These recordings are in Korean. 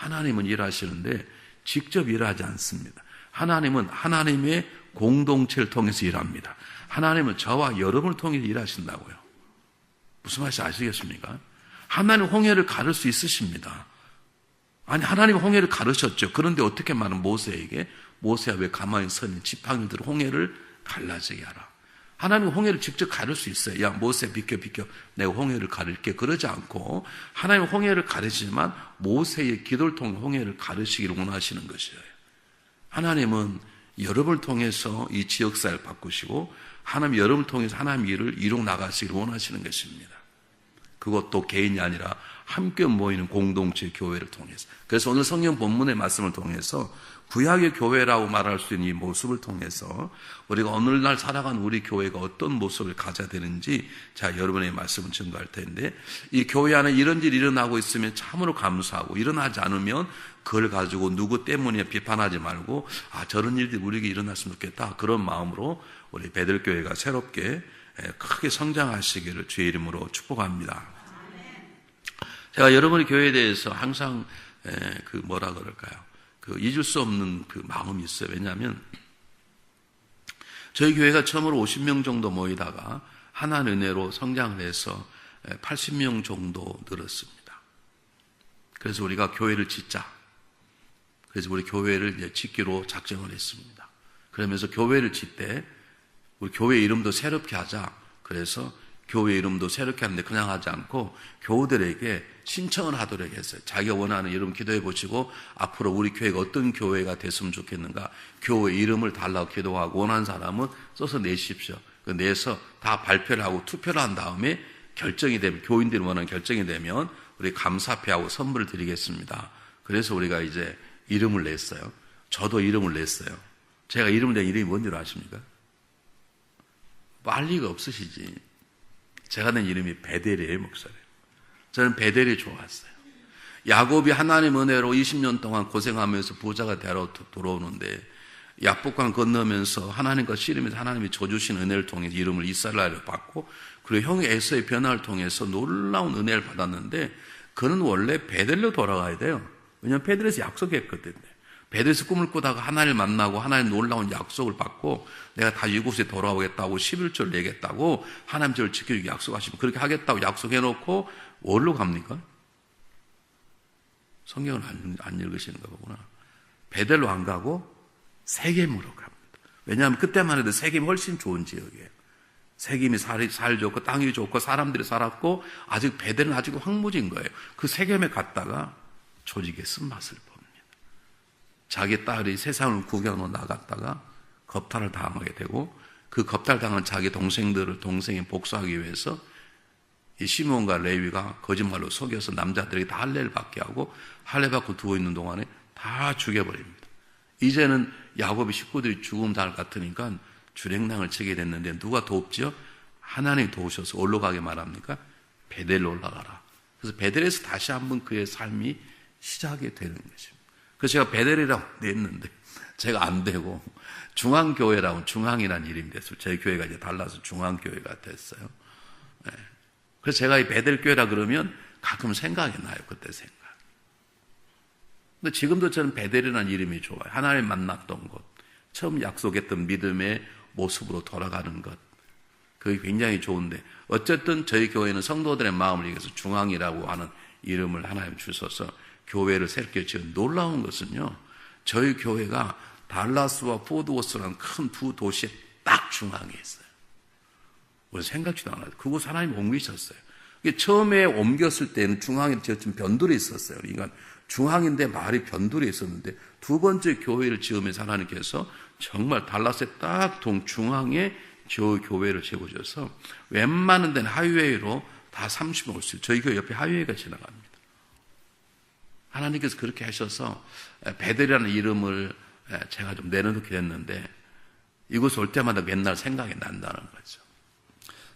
하나님은 일하시는데 직접 일하지 않습니다. 하나님은 하나님의 공동체를 통해서 일합니다. 하나님은 저와 여러분을 통해서 일하신다고요. 무슨 말인지 아시겠습니까? 하나님 홍해를 가를 수 있으십니다. 아니, 하나님 홍해를 가르셨죠. 그런데 어떻게 말하면 모세에게, 모세야 왜 가만히 서 있는 지팡이들을 홍해를 갈라지게 하라. 하나님 홍해를 직접 가를 수 있어요. 야, 모세 비켜 내가 홍해를 가를게. 그러지 않고 하나님 홍해를 가르시지만 모세의 기도를 통해 홍해를 가르시기를 원하시는 것이에요. 하나님은 여러분을 통해서 이 지역사회를 바꾸시고 하나님 여러분을 통해서 하나님 일을 이루어 나가시기를 원하시는 것입니다. 그것도 개인이 아니라 함께 모이는 공동체 교회를 통해서. 그래서 오늘 성경 본문의 말씀을 통해서 구약의 교회라고 말할 수 있는 이 모습을 통해서 우리가 오늘날 살아가는 우리 교회가 어떤 모습을 가져야 되는지 자 여러분의 말씀을 증거할 텐데, 이 교회 안에 이런 일이 일어나고 있으면 참으로 감사하고, 일어나지 않으면 그걸 가지고 누구 때문에 비판하지 말고 저런 일들이 우리에게 일어났으면 좋겠다, 그런 마음으로 우리 베들교회가 새롭게 크게 성장하시기를 주의 이름으로 축복합니다. 제가 여러분의 교회에 대해서 항상 뭐라 그럴까요? 잊을 수 없는 마음이 있어요. 왜냐하면 저희 교회가 처음으로 50명 정도 모이다가 하나님의 은혜로 성장을 해서 80명 정도 늘었습니다. 그래서 우리가 교회를 짓자. 그래서 우리 교회를 이제 짓기로 작정을 했습니다. 그러면서 교회를 짓되 우리 교회 이름도 새롭게 하자. 그래서 교회 이름도 새롭게 하는데 그냥 하지 않고 교우들에게 신청을 하도록 했어요. 자기가 원하는 이름 기도해 보시고 앞으로 우리 교회가 어떤 교회가 됐으면 좋겠는가, 교회 이름을 달라고 기도하고 원하는 사람은 써서 내십시오. 내서 다 발표를 하고 투표를 한 다음에 결정이 되면, 교인들이 원하는 결정이 되면 우리 감사패하고 선물을 드리겠습니다. 그래서 우리가 이제 이름을 냈어요. 저도 이름을 냈어요. 제가 이름을 낸 이름이 뭔지 아십니까? 알 리가 없으시지. 제가 낸 이름이 베델이에요, 목사님. 저는 베델이 좋았어요. 야곱이 하나님 은혜로 20년 동안 고생하면서 부자가 되러 돌아오는데 야복강 건너면서 하나님과 씨름해서 하나님이 줘주신 은혜를 통해서 이름을 이스라엘로 받고, 그리고 형의 에서의 변화를 통해서 놀라운 은혜를 받았는데 그는 원래 베델로 돌아가야 돼요. 왜냐하면 베델에서 약속했거든요. 베델에서 꿈을 꾸다가 하나님을 만나고 하나님 놀라운 약속을 받고 내가 다시 이곳에 돌아오겠다고 11조를 내겠다고 하나님 저를 지켜주기 약속하시면 그렇게 하겠다고 약속해놓고 어디로 갑니까? 성경을 안 읽으시는가 보구나. 베델로 안 가고 세겜으로 갑니다. 왜냐하면 그때만 해도 세겜이 훨씬 좋은 지역이에요. 세겜이 살 좋고 땅이 좋고 사람들이 살았고 아직 베델은 아직 황무지인 거예요. 그 세겜에 갔다가 조직의 쓴맛을 봅니다. 자기 딸이 세상을 구경하러 나갔다가 겁탈을 당하게 되고 그 겁탈 당한 자기 동생이 복수하기 위해서 이 시몬과 레위가 거짓말로 속여서 남자들에게 다 할례를 받게 하고 할례 받고 두어 있는 동안에 다 죽여버립니다. 이제는 야곱의 식구들이 죽음 당할 것 같으니까 주랭랑을 치게 됐는데 누가 돕죠? 하나님이 도우셔서 어디로 가게 말합니까? 베델로 올라가라. 그래서 베델에서 다시 한번 그의 삶이 시작이 되는 것입니다. 그래서 제가 베델이라고 냈는데 제가 안 되고 중앙교회라고 중앙이라는 이름이 됐어요. 저희 교회가 이제 달라서 중앙교회가 됐어요. 네. 그래서 제가 이 베델교회라 그러면 가끔 생각이 나요. 그때 생각. 근데 지금도 저는 베델이라는 이름이 좋아요. 하나님 만났던 곳, 처음 약속했던 믿음의 모습으로 돌아가는 것, 그게 굉장히 좋은데 어쨌든 저희 교회는 성도들의 마음을 위해서 중앙이라고 하는 이름을 하나님 주셔서 교회를 새롭게 지은 놀라운 것은요, 저희 교회가 달라스와 포드워스라는 큰 두 도시의 딱 중앙에 있어요. 우리 생각지도 않아요. 그곳 하나님 옮기셨어요. 처음에 옮겼을 때는 중앙에 좀 변두리 있었어요. 그러니까 중앙인데 말이 변두리 있었는데 두 번째 교회를 지으면서 하나님께서 정말 달라스의 딱 동중앙에 교회를 세우셔서 웬만한 데는 하이웨이로 다 30분 올 수 있어요. 저희 교회 옆에 하이웨이가 지나갑니다. 하나님께서 그렇게 하셔서 베델이라는 이름을 제가 좀 내려놓게 됐는데 이곳 올 때마다 맨날 생각이 난다는 거죠.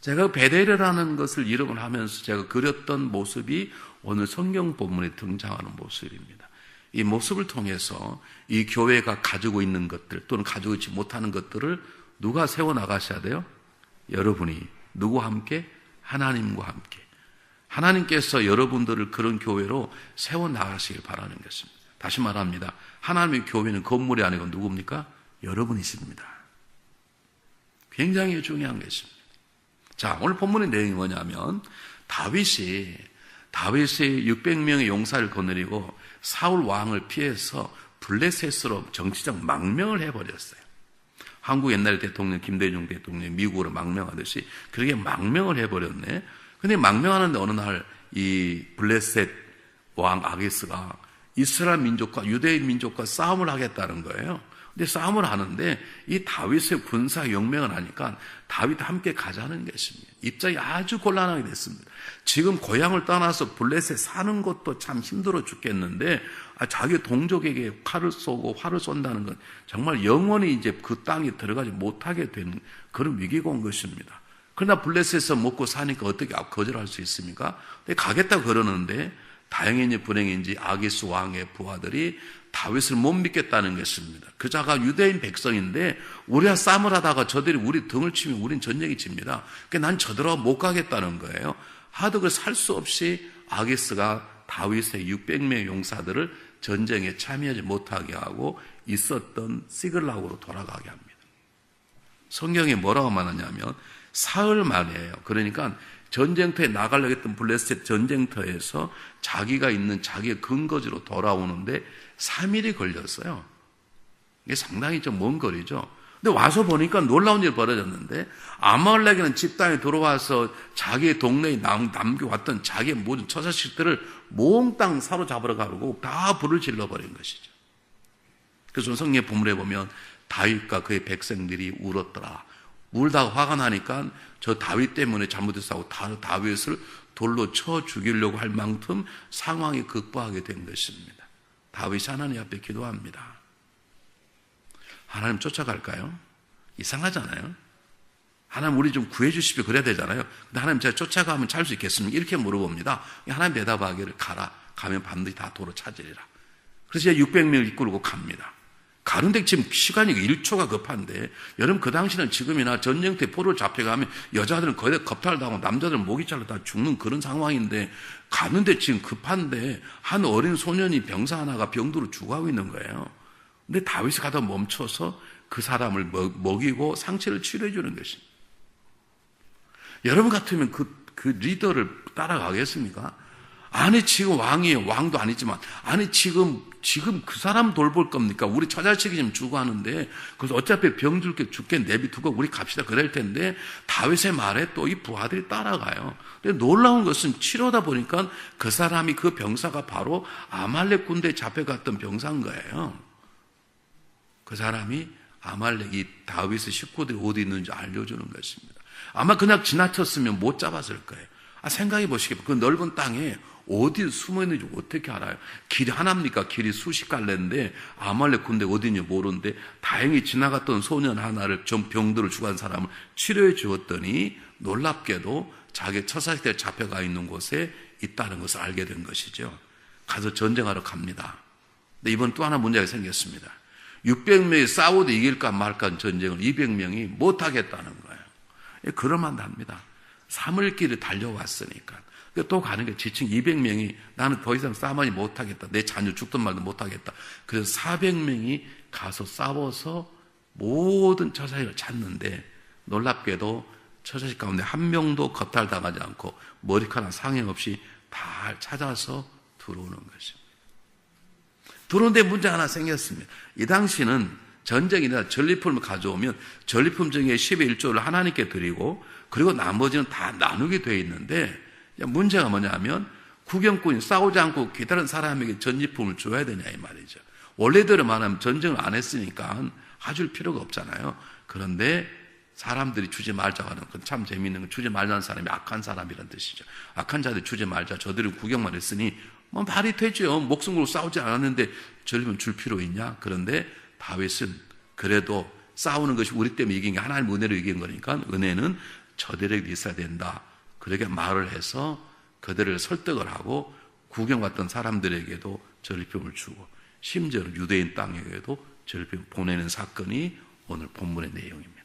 제가 베델이라는 것을 이름을 하면서 제가 그렸던 모습이 오늘 성경 본문에 등장하는 모습입니다. 이 모습을 통해서 이 교회가 가지고 있는 것들 또는 가지고 있지 못하는 것들을 누가 세워나가셔야 돼요? 여러분이. 누구와 함께? 하나님과 함께. 하나님께서 여러분들을 그런 교회로 세워나가시길 바라는 것입니다. 다시 말합니다. 하나님의 교회는 건물이 아니고 누굽니까? 여러분이십니다. 굉장히 중요한 것입니다. 자, 오늘 본문의 내용이 뭐냐면 다윗이 600명의 용사를 거느리고 사울 왕을 피해서 블레셋으로 정치적 망명을 해버렸어요. 한국 옛날 대통령 김대중 대통령이 미국으로 망명하듯이 그렇게 망명을 해버렸네. 근데 망명하는데 어느 날 이 블레셋 왕 아기스가 이스라엘 민족과 유대인 민족과 싸움을 하겠다는 거예요. 근데 싸움을 하는데 이 다윗의 군사 용맹을 하니까 다윗 함께 가자는 것입니다. 입장이 아주 곤란하게 됐습니다. 지금 고향을 떠나서 블레셋 사는 것도 참 힘들어 죽겠는데 자기 동족에게 칼을 쏘고 활을 쏜다는 건 정말 영원히 이제 그 땅에 들어가지 못하게 된 그런 위기가 온 것입니다. 그러나 블레셋에서 먹고 사니까 어떻게 거절할 수 있습니까? 가겠다고 그러는데 다행인지 불행인지 아기스 왕의 부하들이 다윗을 못 믿겠다는 것입니다. 그 자가 유대인 백성인데 우리와 싸움을 하다가 저들이 우리 등을 치면 우린 전쟁이 집니다. 그러니까 난 저들하고 못 가겠다는 거예요. 하도 그 살 수 없이 아기스가 다윗의 600명의 용사들을 전쟁에 참여하지 못하게 하고 있었던 시글락으로 돌아가게 합니다. 성경에 뭐라고 말하냐면 사흘 만이에요. 그러니까 전쟁터에 나가려고 했던 블레셋 전쟁터에서 자기가 있는 자기의 근거지로 돌아오는데 3일이 걸렸어요. 이게 상당히 좀 먼 거리죠. 근데 와서 보니까 놀라운 일이 벌어졌는데 아말렉이라는 집단에 들어와서 자기의 동네에 남겨왔던 자기의 모든 처자식들을 몽땅 사로잡으러 가고 다 불을 질러버린 것이죠. 그래서 성경의 본문에 보면 다윗과 그의 백성들이 울었더라. 울다가 화가 나니까 저 다윗 때문에 잘못했다고 다윗을 돌로 쳐 죽이려고 할 만큼 상황이 극복하게 된 것입니다. 다윗이 하나님 앞에 기도합니다. 하나님 쫓아갈까요? 이상하잖아요. 하나님 우리 좀 구해 주십시오. 그래야 되잖아요. 근데 하나님 제가 쫓아가면 잘 수 있겠습니까? 이렇게 물어봅니다. 하나님 대답하기를 가라. 가면 반드시 다 도로 찾으리라. 그래서 600명을 이끌고 갑니다. 가는데 지금 시간이 1초가 급한데 여러분 그 당시는 지금이나 전쟁터에 포로를 잡혀가면 여자들은 거의 겁탈을 당하고 남자들은 목이 잘라 다 죽는 그런 상황인데 가는데 지금 급한데 한 어린 소년이 병사 하나가 병두로 죽어가고 있는 거예요. 근데 다윗이 가다 멈춰서 그 사람을 먹이고 상처를 치료해 주는 것입니다. 여러분 같으면 그 리더를 따라가겠습니까? 아니 지금 왕이에요. 왕도 아니지만 아니 지금 그 사람 돌볼 겁니까? 우리 처자식이 지금 죽어 하는데 그래서 어차피 병들게 죽게 내비두고 우리 갑시다 그럴 텐데 다윗의 말에 또 이 부하들이 따라가요. 근데 놀라운 것은 치료하다 보니까 그 사람이 그 병사가 바로 아말렉 군대에 잡혀갔던 병사인 거예요. 그 사람이 아말렉이 다윗의 식구들이 어디 있는지 알려주는 것입니다. 아마 그냥 지나쳤으면 못 잡았을 거예요. 생각해 보시겠어요. 그 넓은 땅에 어디 숨어 있는지 어떻게 알아요? 길이 하나입니까? 길이 수십 갈래인데 아말렉 군대 어디 있는지 모르는데 다행히 지나갔던 소년 하나를 좀 병들어 죽은 사람을 치료해 주었더니 놀랍게도 자기 처자식들 잡혀가 있는 곳에 있다는 것을 알게 된 것이죠. 가서 전쟁하러 갑니다. 근데 이번 또 하나 문제가 생겼습니다. 600명이 싸워도 이길까 말까 전쟁을 200명이 못하겠다는 거예요. 그럴만 합니다. 3일 길을 달려왔으니까. 또 가는 게 지친 200명이 나는 더 이상 싸움하지 못하겠다. 내 자녀 죽든 말든 못하겠다. 그래서 400명이 가서 싸워서 모든 처자식을 찾는데 놀랍게도 처자식 가운데 한 명도 겁탈당하지 않고 머리카락 상해 없이 다 찾아서 들어오는 것입니다. 들어오는데 문제 하나 생겼습니다. 이 당시는 전쟁이나 전리품을 가져오면 전리품 중에 10의 1조를 하나님께 드리고 그리고 나머지는 다 나누게 되어 있는데 문제가 뭐냐면 구경꾼이 싸우지 않고 기다린 사람에게 전리품을 줘야 되냐 이 말이죠. 원래대로 말하면 전쟁을 안 했으니까 해줄 필요가 없잖아요. 그런데 사람들이 주지 말자고 하는 건 참 재미있는 건 주지 말자는 사람이 악한 사람이라는 뜻이죠. 악한 자들 주지 말자. 저들은 구경만 했으니 뭐 말이 되죠. 목숨 걸고 싸우지 않았는데 전리품 줄 필요 있냐? 그런데 다윗은 그래도 싸우는 것이 우리 때문에 이긴 게 하나님 은혜로 이긴 거니까 은혜는 저들에게 있어야 된다. 그렇게 말을 해서 그들을 설득을 하고 구경 왔던 사람들에게도 전리품을 주고 심지어는 유대인 땅에게도 전리품을 보내는 사건이 오늘 본문의 내용입니다.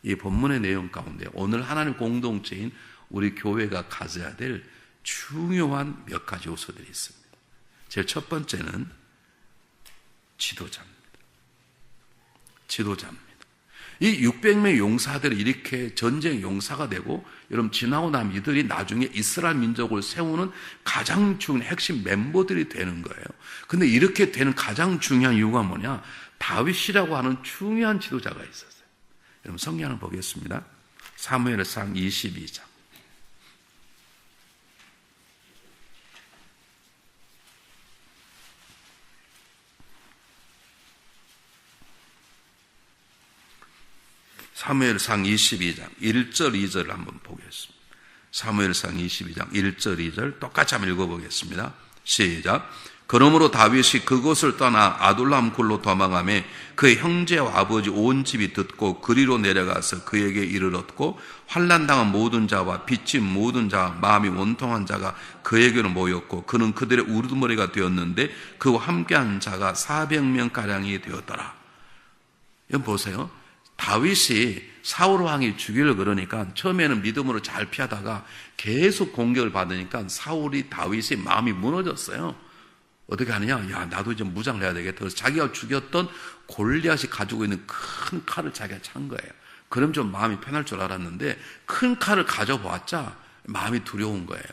이 본문의 내용 가운데 오늘 하나님 공동체인 우리 교회가 가져야 될 중요한 몇 가지 요소들이 있습니다. 제일 첫 번째는 지도자입니다. 지도자입니다. 이 600명의 용사들이 이렇게 전쟁 용사가 되고, 여러분 지나고 나면 이들이 나중에 이스라엘 민족을 세우는 가장 중요한 핵심 멤버들이 되는 거예요. 근데 이렇게 되는 가장 중요한 이유가 뭐냐? 다윗이라고 하는 중요한 지도자가 있었어요. 여러분 성경을 보겠습니다. 사무엘상 22장. 사무엘상 22장 1절 2절을 한번 보겠습니다. 사무엘상 22장 1절 2절 똑같이 한번 읽어보겠습니다. 시작. 그러므로 다윗이 그곳을 떠나 아둘람 굴로 도망하며 그의 형제와 아버지 온 집이 듣고 그리로 내려가서 그에게 이르렀고, 환난당한 모든 자와 빚진 모든 자와 마음이 원통한 자가 그에게로 모였고, 그는 그들의 우두머리가 되었는데 그와 함께한 자가 400명가량이 되었더라. 여러분 보세요. 다윗이 사울 왕이 죽이려고 그러니까 처음에는 믿음으로 잘 피하다가 계속 공격을 받으니까 사울이 다윗의 마음이 무너졌어요. 어떻게 하느냐? 야, 나도 이제 무장을 해야 되겠다. 그래서 자기가 죽였던 골리앗이 가지고 있는 큰 칼을 자기가 찬 거예요. 그럼 좀 마음이 편할 줄 알았는데 큰 칼을 가져보았자 마음이 두려운 거예요.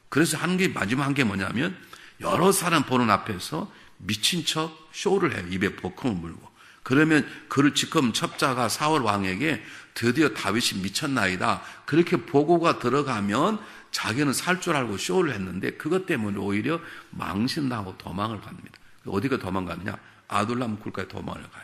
그래서 하는 게 마지막 한 게 뭐냐면 여러 사람 보는 앞에서 미친 척 쇼를 해요. 입에 버금을 물고. 그러면 그를 지금 첩자가 사울 왕에게 드디어 다윗이 미쳤나이다, 그렇게 보고가 들어가면 자기는 살 줄 알고 쇼를 했는데 그것 때문에 오히려 망신나고 도망을 갑니다. 어디가 도망가느냐? 아둘람 굴까지 도망을 가요.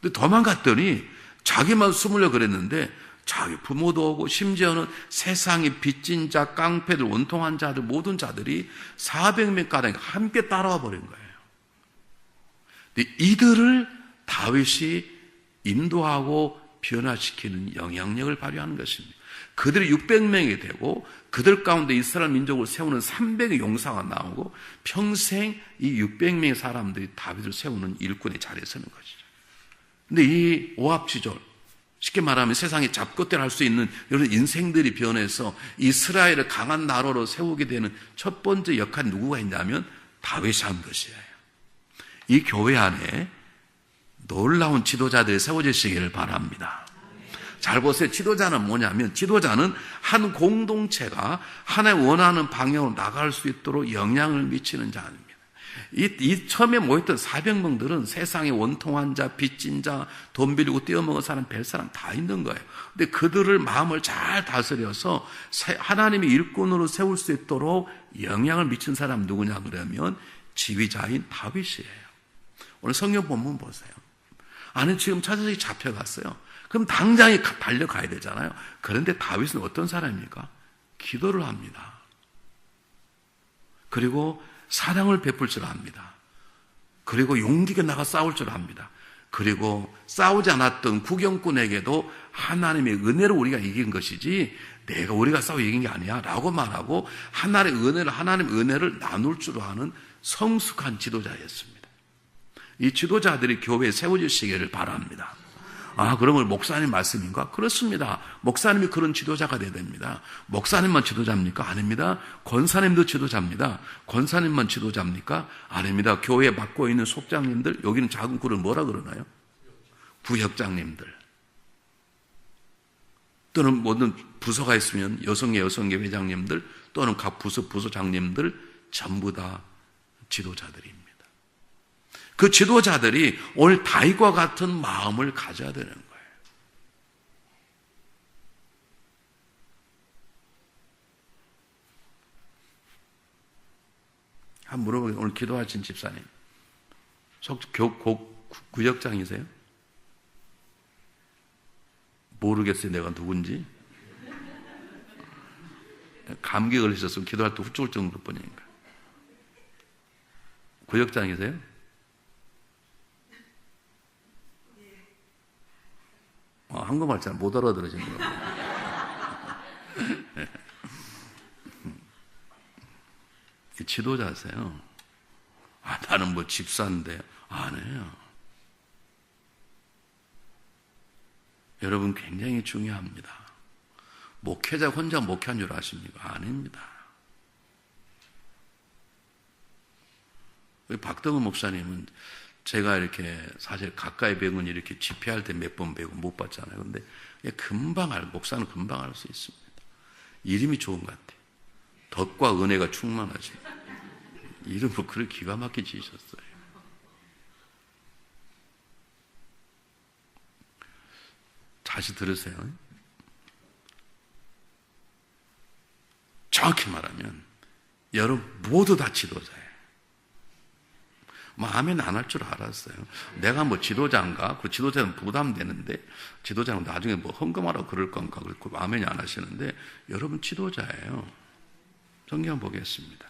근데 도망갔더니 자기만 숨으려고 그랬는데 자기 부모도 오고 심지어는 세상에 빚진 자, 깡패들, 원통한 자들, 모든 자들이 400명가량 함께 따라와 버린 거예요. 근데 이들을 다윗이 인도하고 변화시키는 영향력을 발휘하는 것입니다. 그들이 600명이 되고 그들 가운데 이스라엘 민족을 세우는 300의 용사가 나오고 평생 이 600명의 사람들이 다윗을 세우는 일꾼의 자리에 서는 것이죠. 근데 이 오합지졸, 쉽게 말하면 세상에 잡것대로 할 수 있는 이런 인생들이 변해서 이스라엘을 강한 나라로 세우게 되는 첫 번째 역할이 누구가 있냐면 다윗이 한 것이에요. 이 교회 안에 놀라운 지도자들이 세워지시기를 바랍니다. 잘 보세요. 지도자는 뭐냐면 지도자는 한 공동체가 하나의 원하는 방향으로 나갈 수 있도록 영향을 미치는 자입니다. 이 처음에 모였던 400명들은 세상에 원통한 자, 빚진 자, 돈 빌리고 떼어먹은 사람, 별 사람 다 있는 거예요. 근데 그들을 마음을 잘 다스려서 하나님의 일꾼으로 세울 수 있도록 영향을 미친 사람 누구냐 그러면 지휘자인 다윗이에요. 오늘 성경 본문 보세요. 아니 지금 차저기 잡혀갔어요. 그럼 당장에 달려가야 되잖아요. 그런데 다윗은 어떤 사람입니까? 기도를 합니다. 그리고 사랑을 베풀 줄 압니다. 그리고 용기가 나가 싸울 줄 압니다. 그리고 싸우지 않았던 구경꾼에게도 하나님의 은혜로 우리가 이긴 것이지 우리가 싸워 이긴 게 아니야 라고 말하고 하나님의 은혜를 나눌 줄 아는 성숙한 지도자였습니다. 이 지도자들이 교회에 세워지시기를 바랍니다. 아, 그러면 목사님 말씀인가? 그렇습니다. 목사님이 그런 지도자가 돼야 됩니다. 목사님만 지도자입니까? 아닙니다. 권사님도 지도자입니다. 권사님만 지도자입니까? 아닙니다. 교회에 맡고 있는 속장님들, 여기는 작은 굴을 뭐라 그러나요? 부역장님들. 또는 모든 부서가 있으면 여성계 회장님들, 또는 각 부서장님들 전부 다 지도자들입니다. 그 지도자들이 오늘 다윗과 같은 마음을 가져야 되는 거예요. 한번 물어보겠습니다. 오늘 기도하신 집사님, 구역장이세요? 모르겠어요. 내가 누군지. 감기 걸리셨으면 기도할 때 훌쩍을 정도 뿐이니까. 구역장이세요? 한국말 잘 못 알아들으시는 거예요. 지도자세요. 나는 뭐 집사인데. 아니에요. 여러분 굉장히 중요합니다. 목회자 혼자 목회한 줄 아십니까? 아닙니다. 박동원 목사님은 제가 이렇게 사실 가까이 배우면 이렇게 집회할 때 몇 번 배우고 못 봤잖아요. 근데 목사는 금방 알 수 있습니다. 이름이 좋은 것 같아요. 덕과 은혜가 충만하지. 이름을 그렇게 기가 막히게 지으셨어요. 다시 들으세요. 정확히 말하면 여러분 모두 다 지도자예요. 아멘 안 할 줄 알았어요. 내가 지도자인가? 그 지도자는 부담되는데, 지도자는 나중에 헌금하라고 그럴 건가? 그리고 아멘이 안 하시는데, 여러분 지도자예요. 성경 보겠습니다.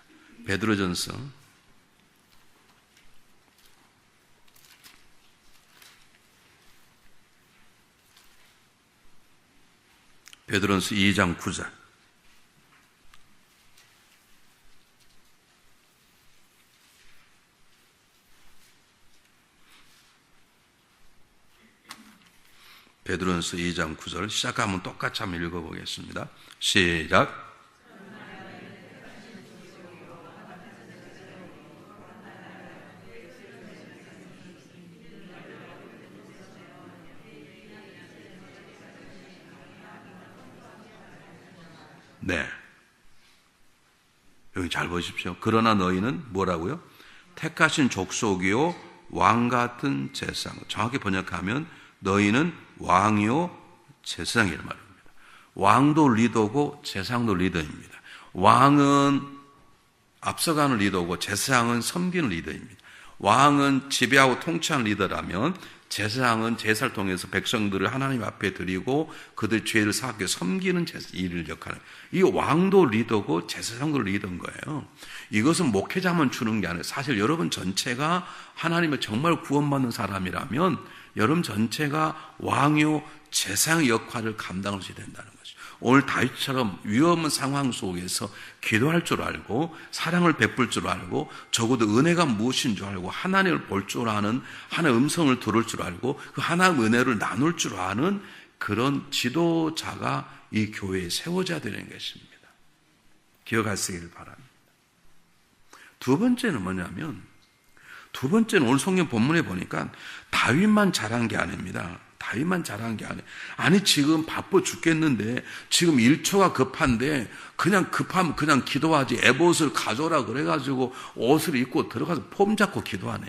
베드로전서 2장 9절. 베드로전서 2장 9절 시작하면 똑같이 한번 읽어보겠습니다. 시작. 네. 여기 잘 보십시오. 그러나 너희는 뭐라고요? 택하신 족속이요 왕 같은 제사장. 정확히 번역하면 너희는 왕이요 제사장이란 말입니다. 왕도 리더고 제사장도 리더입니다. 왕은 앞서가는 리더고 제사장은 섬기는 리더입니다. 왕은 지배하고 통치하는 리더라면 제사장은 제사를 통해서 백성들을 하나님 앞에 드리고 그들 죄를 사하게 섬기는 일을 역할을. 이 왕도 리더고 제사장도 리더인 거예요. 이것은 목회자만 주는 게 아니라 사실 여러분 전체가 하나님의 정말 구원받는 사람이라면 여러분 전체가 왕요 제사장 역할을 감당하셔야 된다는 거죠. 오늘 다윗처럼 위험한 상황 속에서 기도할 줄 알고 사랑을 베풀 줄 알고 적어도 은혜가 무엇인 줄 알고 하나님을 볼 줄 아는 하나님의 음성을 들을 줄 알고 그 하나님의 은혜를 나눌 줄 아는 그런 지도자가 이 교회에 세워져야 되는 것입니다. 기억하시길 바랍니다. 두 번째는 뭐냐면 오늘 성경 본문에 보니까 다윗만 잘한 게 아닙니다. 다윗만 잘한 게 아니에요. 아니 지금 바빠 죽겠는데 지금 1초가 급한데 그냥 급하면 그냥 기도하지 에봇을 가져라 그래가지고 옷을 입고 들어가서 폼 잡고 기도하네.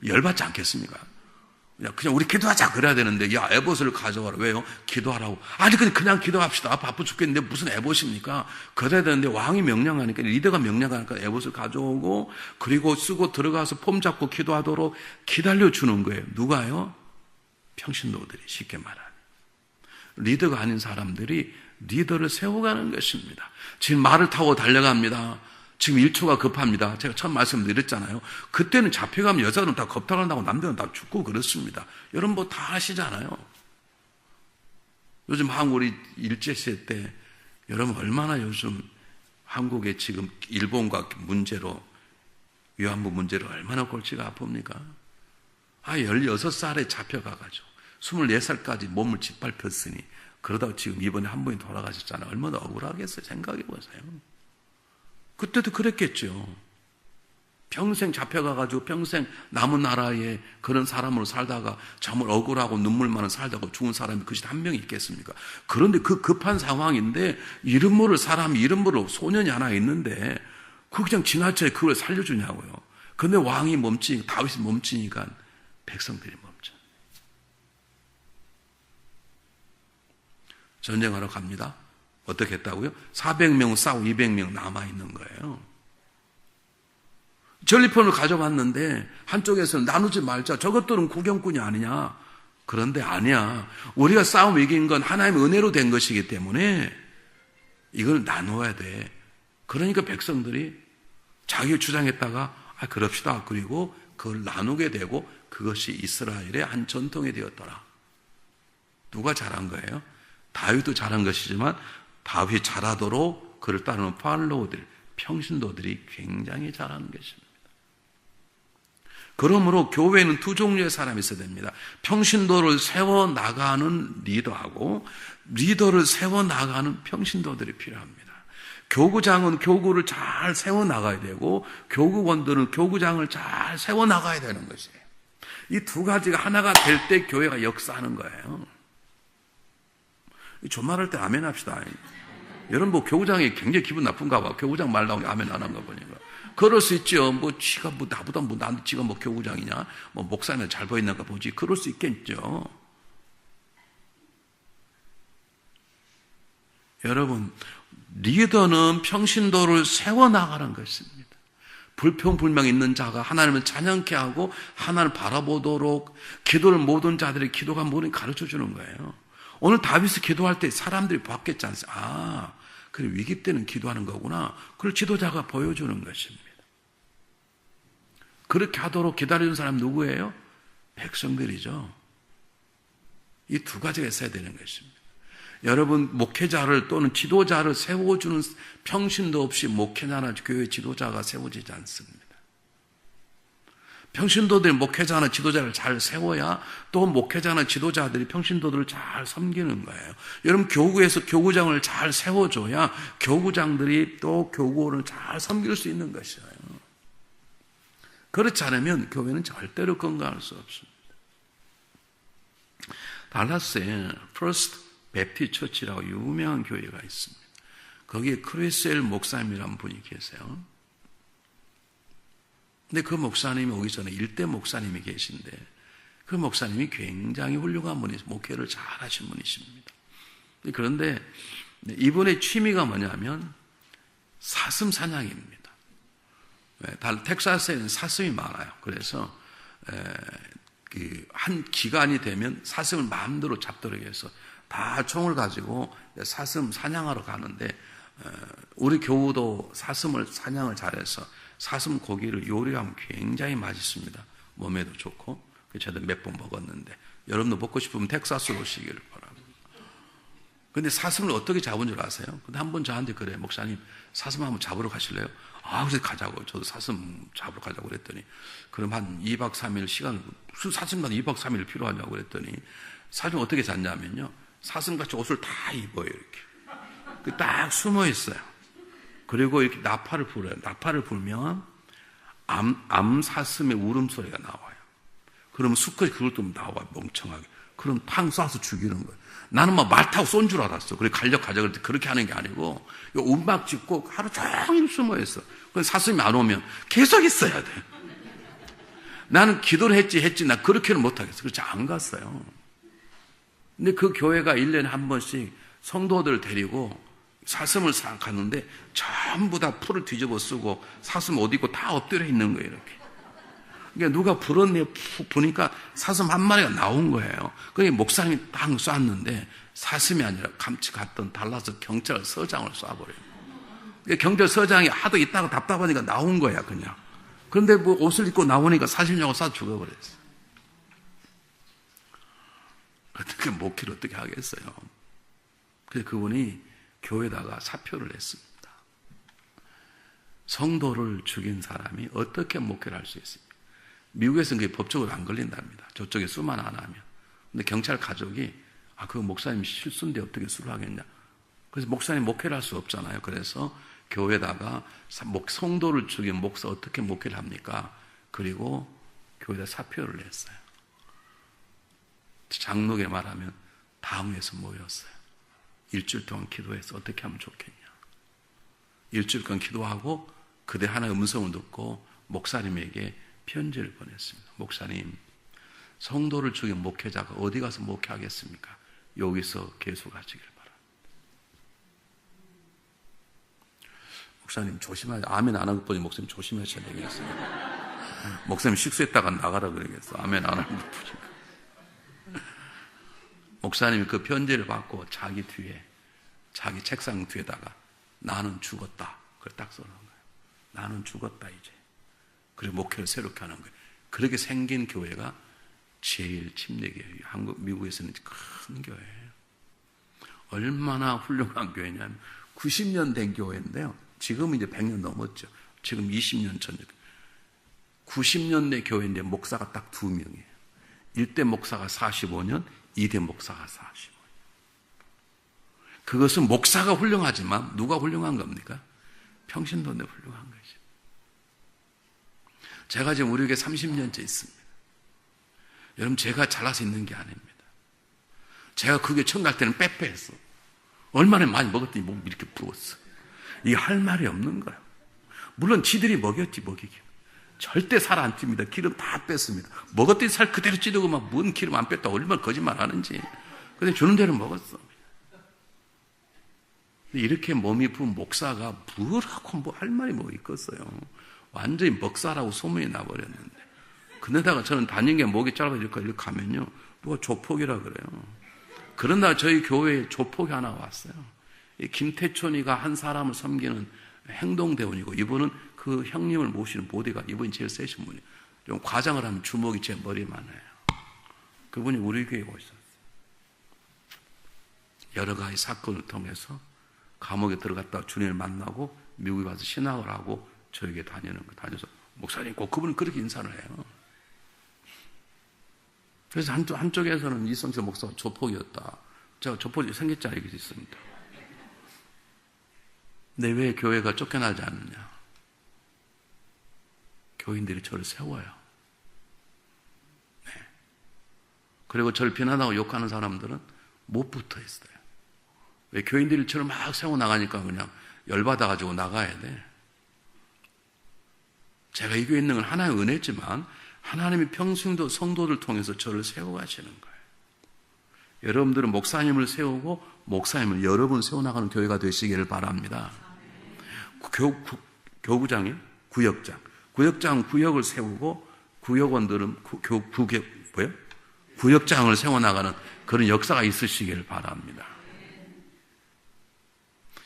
열받지 않겠습니까? 그냥 우리 기도하자 그래야 되는데 야 에봇을 가져와라. 왜요? 기도하라고. 아니 그냥 기도합시다. 바빠 죽겠는데 무슨 에봇입니까? 그래야 되는데 왕이 명령하니까 리더가 명령하니까 에봇을 가져오고 그리고 쓰고 들어가서 폼 잡고 기도하도록 기다려주는 거예요. 누가요? 평신도들이 쉽게 말하는 리더가 아닌 사람들이 리더를 세워가는 것입니다. 지금 말을 타고 달려갑니다. 지금 1초가 급합니다. 제가 처음 말씀드렸잖아요. 그때는 잡혀가면 여자들은 다 겁탈한다고 남들은 다 죽고 그렇습니다. 여러분 다 아시잖아요. 요즘 한국이 일제시대 때 여러분 얼마나 요즘 한국에 지금 일본과 문제로 위안부 문제로 얼마나 골치가 아픕니까? 16살에 잡혀가가지고 24살까지 몸을 짓밟혔으니 그러다가 지금 이번에 한 분이 돌아가셨잖아요. 얼마나 억울하겠어요. 생각해보세요. 그때도 그랬겠죠. 평생 잡혀가가지고 평생 남은 나라에 그런 사람으로 살다가 정말 억울하고 눈물 많은 살다가 죽은 사람이 그것이 한 명이 있겠습니까? 그런데 그 급한 상황인데 이름 모를 사람이 이름 모를 소년이 하나 있는데 그냥 지나쳐 그걸 살려주냐고요. 근데 왕이 다윗이 멈추니까 백성들이 멈춰. 전쟁하러 갑니다. 어떻게 했다고요? 400명 싸우고 200명 남아있는 거예요. 전리품을 가져왔는데 한쪽에서는 나누지 말자. 저것들은 구경꾼이 아니냐. 그런데 아니야. 우리가 싸움 이긴 건 하나님의 은혜로 된 것이기 때문에 이걸 나누어야 돼. 그러니까 백성들이 자기 주장했다가 그럽시다. 그리고 그걸 나누게 되고 그것이 이스라엘의 한 전통이 되었더라. 누가 잘한 거예요? 다윗도 잘한 것이지만 다윗이 잘하도록 그를 따르는 팔로우들, 평신도들이 굉장히 잘하는 것입니다. 그러므로 교회는 두 종류의 사람이 있어야 됩니다. 평신도를 세워나가는 리더하고 리더를 세워나가는 평신도들이 필요합니다. 교구장은 교구를 잘 세워나가야 되고 교구원들은 교구장을 잘 세워나가야 되는 것이에요. 이 두 가지가 하나가 될 때 교회가 역사하는 거예요. 존말할 때 아멘 합시다. 여러분 뭐 교구장이 굉장히 기분 나쁜가 봐. 교구장 말 나오면 아멘 안 한 거 보니까. 그럴 수 있죠. 뭐 지가 뭐 나보다 뭐 난 지가 뭐 교구장이냐. 뭐 목사면 잘 보이는가 보지. 그럴 수 있겠죠. 여러분, 리더는 평신도를 세워나가는 것입니다. 불평불명 있는 자가 하나님을 찬양케 하고 하나님을 바라보도록 기도를 모든 자들의 기도가 뭐를 가르쳐 주는 거예요. 오늘 다윗이 기도할 때 사람들이 봤겠지 않습니까? 아, 그래 위기 때는 기도하는 거구나. 그걸 지도자가 보여주는 것입니다. 그렇게 하도록 기다려주는 사람 누구예요? 백성들이죠. 이 두 가지가 있어야 되는 것입니다. 여러분 목회자를 또는 지도자를 세워주는 평신도 없이 목회자나 교회 지도자가 세워지지 않습니다. 평신도들이 목회자나 지도자를 잘 세워야 또 목회자나 지도자들이 평신도들을 잘 섬기는 거예요. 여러분 교구에서 교구장을 잘 세워줘야 교구장들이 또 교구를 잘 섬길 수 있는 것이에요. 그렇지 않으면 교회는 절대로 건강할 수 없습니다. 달라스에 퍼스트 베프티스트 처치라고 유명한 교회가 있습니다. 거기에 크리스엘 목사님이라는 분이 계세요. 근데 그 목사님이 오기 전에 일대 목사님이 계신데 그 목사님이 굉장히 훌륭한 분이세요. 목회를 잘 하신 분이십니다. 그런데 이분의 취미가 뭐냐면 사슴 사냥입니다. 텍사스에는 사슴이 많아요. 그래서 한 기간이 되면 사슴을 마음대로 잡도록 해서 다 총을 가지고 사슴 사냥하러 가는데 우리 교우도 사슴을 사냥을 잘해서 사슴 고기를 요리하면 굉장히 맛있습니다. 몸에도 좋고 저도 몇 번 먹었는데 여러분도 먹고 싶으면 텍사스로 오시기를 바랍니다. 근데 사슴을 어떻게 잡은 줄 아세요? 근데 한 번 저한테 그래 목사님 사슴 한번 잡으러 가실래요? 아 그래서 가자고 저도 사슴 잡으러 가자고 그랬더니 그럼 한 2박 3일 시간 무슨 사슴마다 2박 3일 필요하냐고 그랬더니 사슴 어떻게 잡냐면요 사슴같이 옷을 다 입어요 이렇게 딱 숨어 있어요. 그리고 이렇게 나팔을 불어요. 나팔을 불면 암사슴의 울음소리가 나와요. 그러면 수컷이 그걸 또 나와요 멍청하게. 그럼 탕 쏴서 죽이는 거예요. 나는 막 말 타고 쏜 줄 알았어. 그래 가자 그랬더니 그렇게 하는 게 아니고 음악 짓고 하루 종일 숨어 있어. 그래서 사슴이 안 오면 계속 있어야 돼. 나는 기도를 했지 나 그렇게는 못하겠어. 그래서 안 갔어요. 근데 그 교회가 1년에 한 번씩 성도들 데리고 사슴을 싹 갔는데 전부 다 풀을 뒤집어 쓰고 사슴 옷 입고 다 엎드려 있는 거예요 이렇게. 그러니까 누가 불었네 보니까 사슴 한 마리가 나온 거예요. 그러니까 목사님이 딱 쐈는데 사슴이 아니라 같이 갔던 달라스 경찰서장을 쏴버려요. 그러니까 경찰서장이 하도 있다가 답답하니까 나온 거야 그냥. 그런데 뭐 옷을 입고 나오니까 사슴용을 쏴 죽어버렸어요. 어떻게 목회를 어떻게 하겠어요. 그래서 그분이 교회에다가 사표를 냈습니다. 성도를 죽인 사람이 어떻게 목회를 할 수 있습니까? 미국에서는 그게 법적으로 안 걸린답니다. 저쪽에 수만 안 하면. 근데 경찰 가족이 그 목사님 실수인데 어떻게 수를 하겠냐. 그래서 목사님 목회를 할 수 없잖아요. 그래서 교회에다가 성도를 죽인 목사 어떻게 목회를 합니까? 그리고 교회에다 사표를 냈어요. 장로에게 말하면 당회에서 모였어요. 일주일 동안 기도해서 어떻게 하면 좋겠냐. 일주일간 기도하고 그대 하나의 음성을 듣고 목사님에게 편지를 보냈습니다. 목사님, 성도를 죽인 목회자가 어디 가서 목회하겠습니까? 여기서 계속하시길 바랍니다. 목사님 조심하세요. 아멘 안 하고 보니 목사님 조심하셔야 되겠어요. 목사님 식수했다가 나가라 그러겠어. 아멘 안 하고 보니까. 목사님이 그 편지를 받고 자기 책상 뒤에다가 나는 죽었다. 그걸 딱 써놓은 거예요. 나는 죽었다 이제. 그리고 목회를 새롭게 하는 거예요. 그렇게 생긴 교회가 제일 침례교회예요. 미국에서는 큰 교회예요. 얼마나 훌륭한 교회냐면 90년 된 교회인데요. 지금은 이제 100년 넘었죠. 지금 20년 전 90년 된 교회인데 목사가 딱 2명이에요. 1대 목사가 45년, 2대 목사가 45년. 그것은 목사가 훌륭하지만 누가 훌륭한 겁니까? 평신도인데 훌륭한 거죠. 제가 지금 우리 교회 30년째 있습니다. 여러분, 제가 잘나서 있는 게 아닙니다. 제가 그게 처음 갈 때는 빼빼했어. 얼마나 많이 먹었더니 몸이 이렇게 부었어. 이게 할 말이 없는 거예요. 물론 지들이 먹였지, 먹이긴. 절대 살 안 찝니다. 기름 다 뺐습니다. 먹었더니 살 그대로 찌르고 막 뭔 기름 안 뺐다고 얼마나 거짓말 하는지. 근데 주는 대로 먹었어. 이렇게 몸이 부은 목사가 뭐라고 뭐 할 말이 뭐 있겠어요. 완전히 먹사라고 소문이 나버렸는데. 근데다가 저는 다닌 게 목이 짧아서 이렇게 가면요. 누가 조폭이라 그래요. 그러나 저희 교회에 조폭이 하나 왔어요. 이 김태촌이가 한 사람을 섬기는 행동대원이고, 이분은 그 형님을 모시는 보디가, 이분이 제일 세신 분이에요. 좀 과장을 하면 주먹이 제 머리만 해요. 그분이 우리 교회에 오셨어요. 여러 가지 사건을 통해서 감옥에 들어갔다 주님을 만나고 미국에 와서 신학을 하고 저에게 다녀서 목사님 꼭 그분은 그렇게 인사를 해요. 그래서 한쪽에서는 이성철 목사가 조폭이었다. 제가 조폭이 생겼잖아요. 여기 있습니다. 근데 왜 교회가 쫓겨나지 않느냐? 교인들이 저를 세워요. 네. 그리고 저를 비난하고 욕하는 사람들은 못 붙어 있어요. 왜 교인들이 저를 막 세워나가니까 그냥 열받아가지고 나가야 돼. 제가 이 교회에 있는 건 하나의 은혜지만 하나님이 평생도 성도들 통해서 저를 세워가시는 거예요. 여러분들은 목사님을 세우고 목사님을 여러분 세워나가는 교회가 되시기를 바랍니다. 교구장이 구역장. 구역장은 구역을 세우고 구역원들은 구역장을 세워나가는 그런 역사가 있으시기를 바랍니다.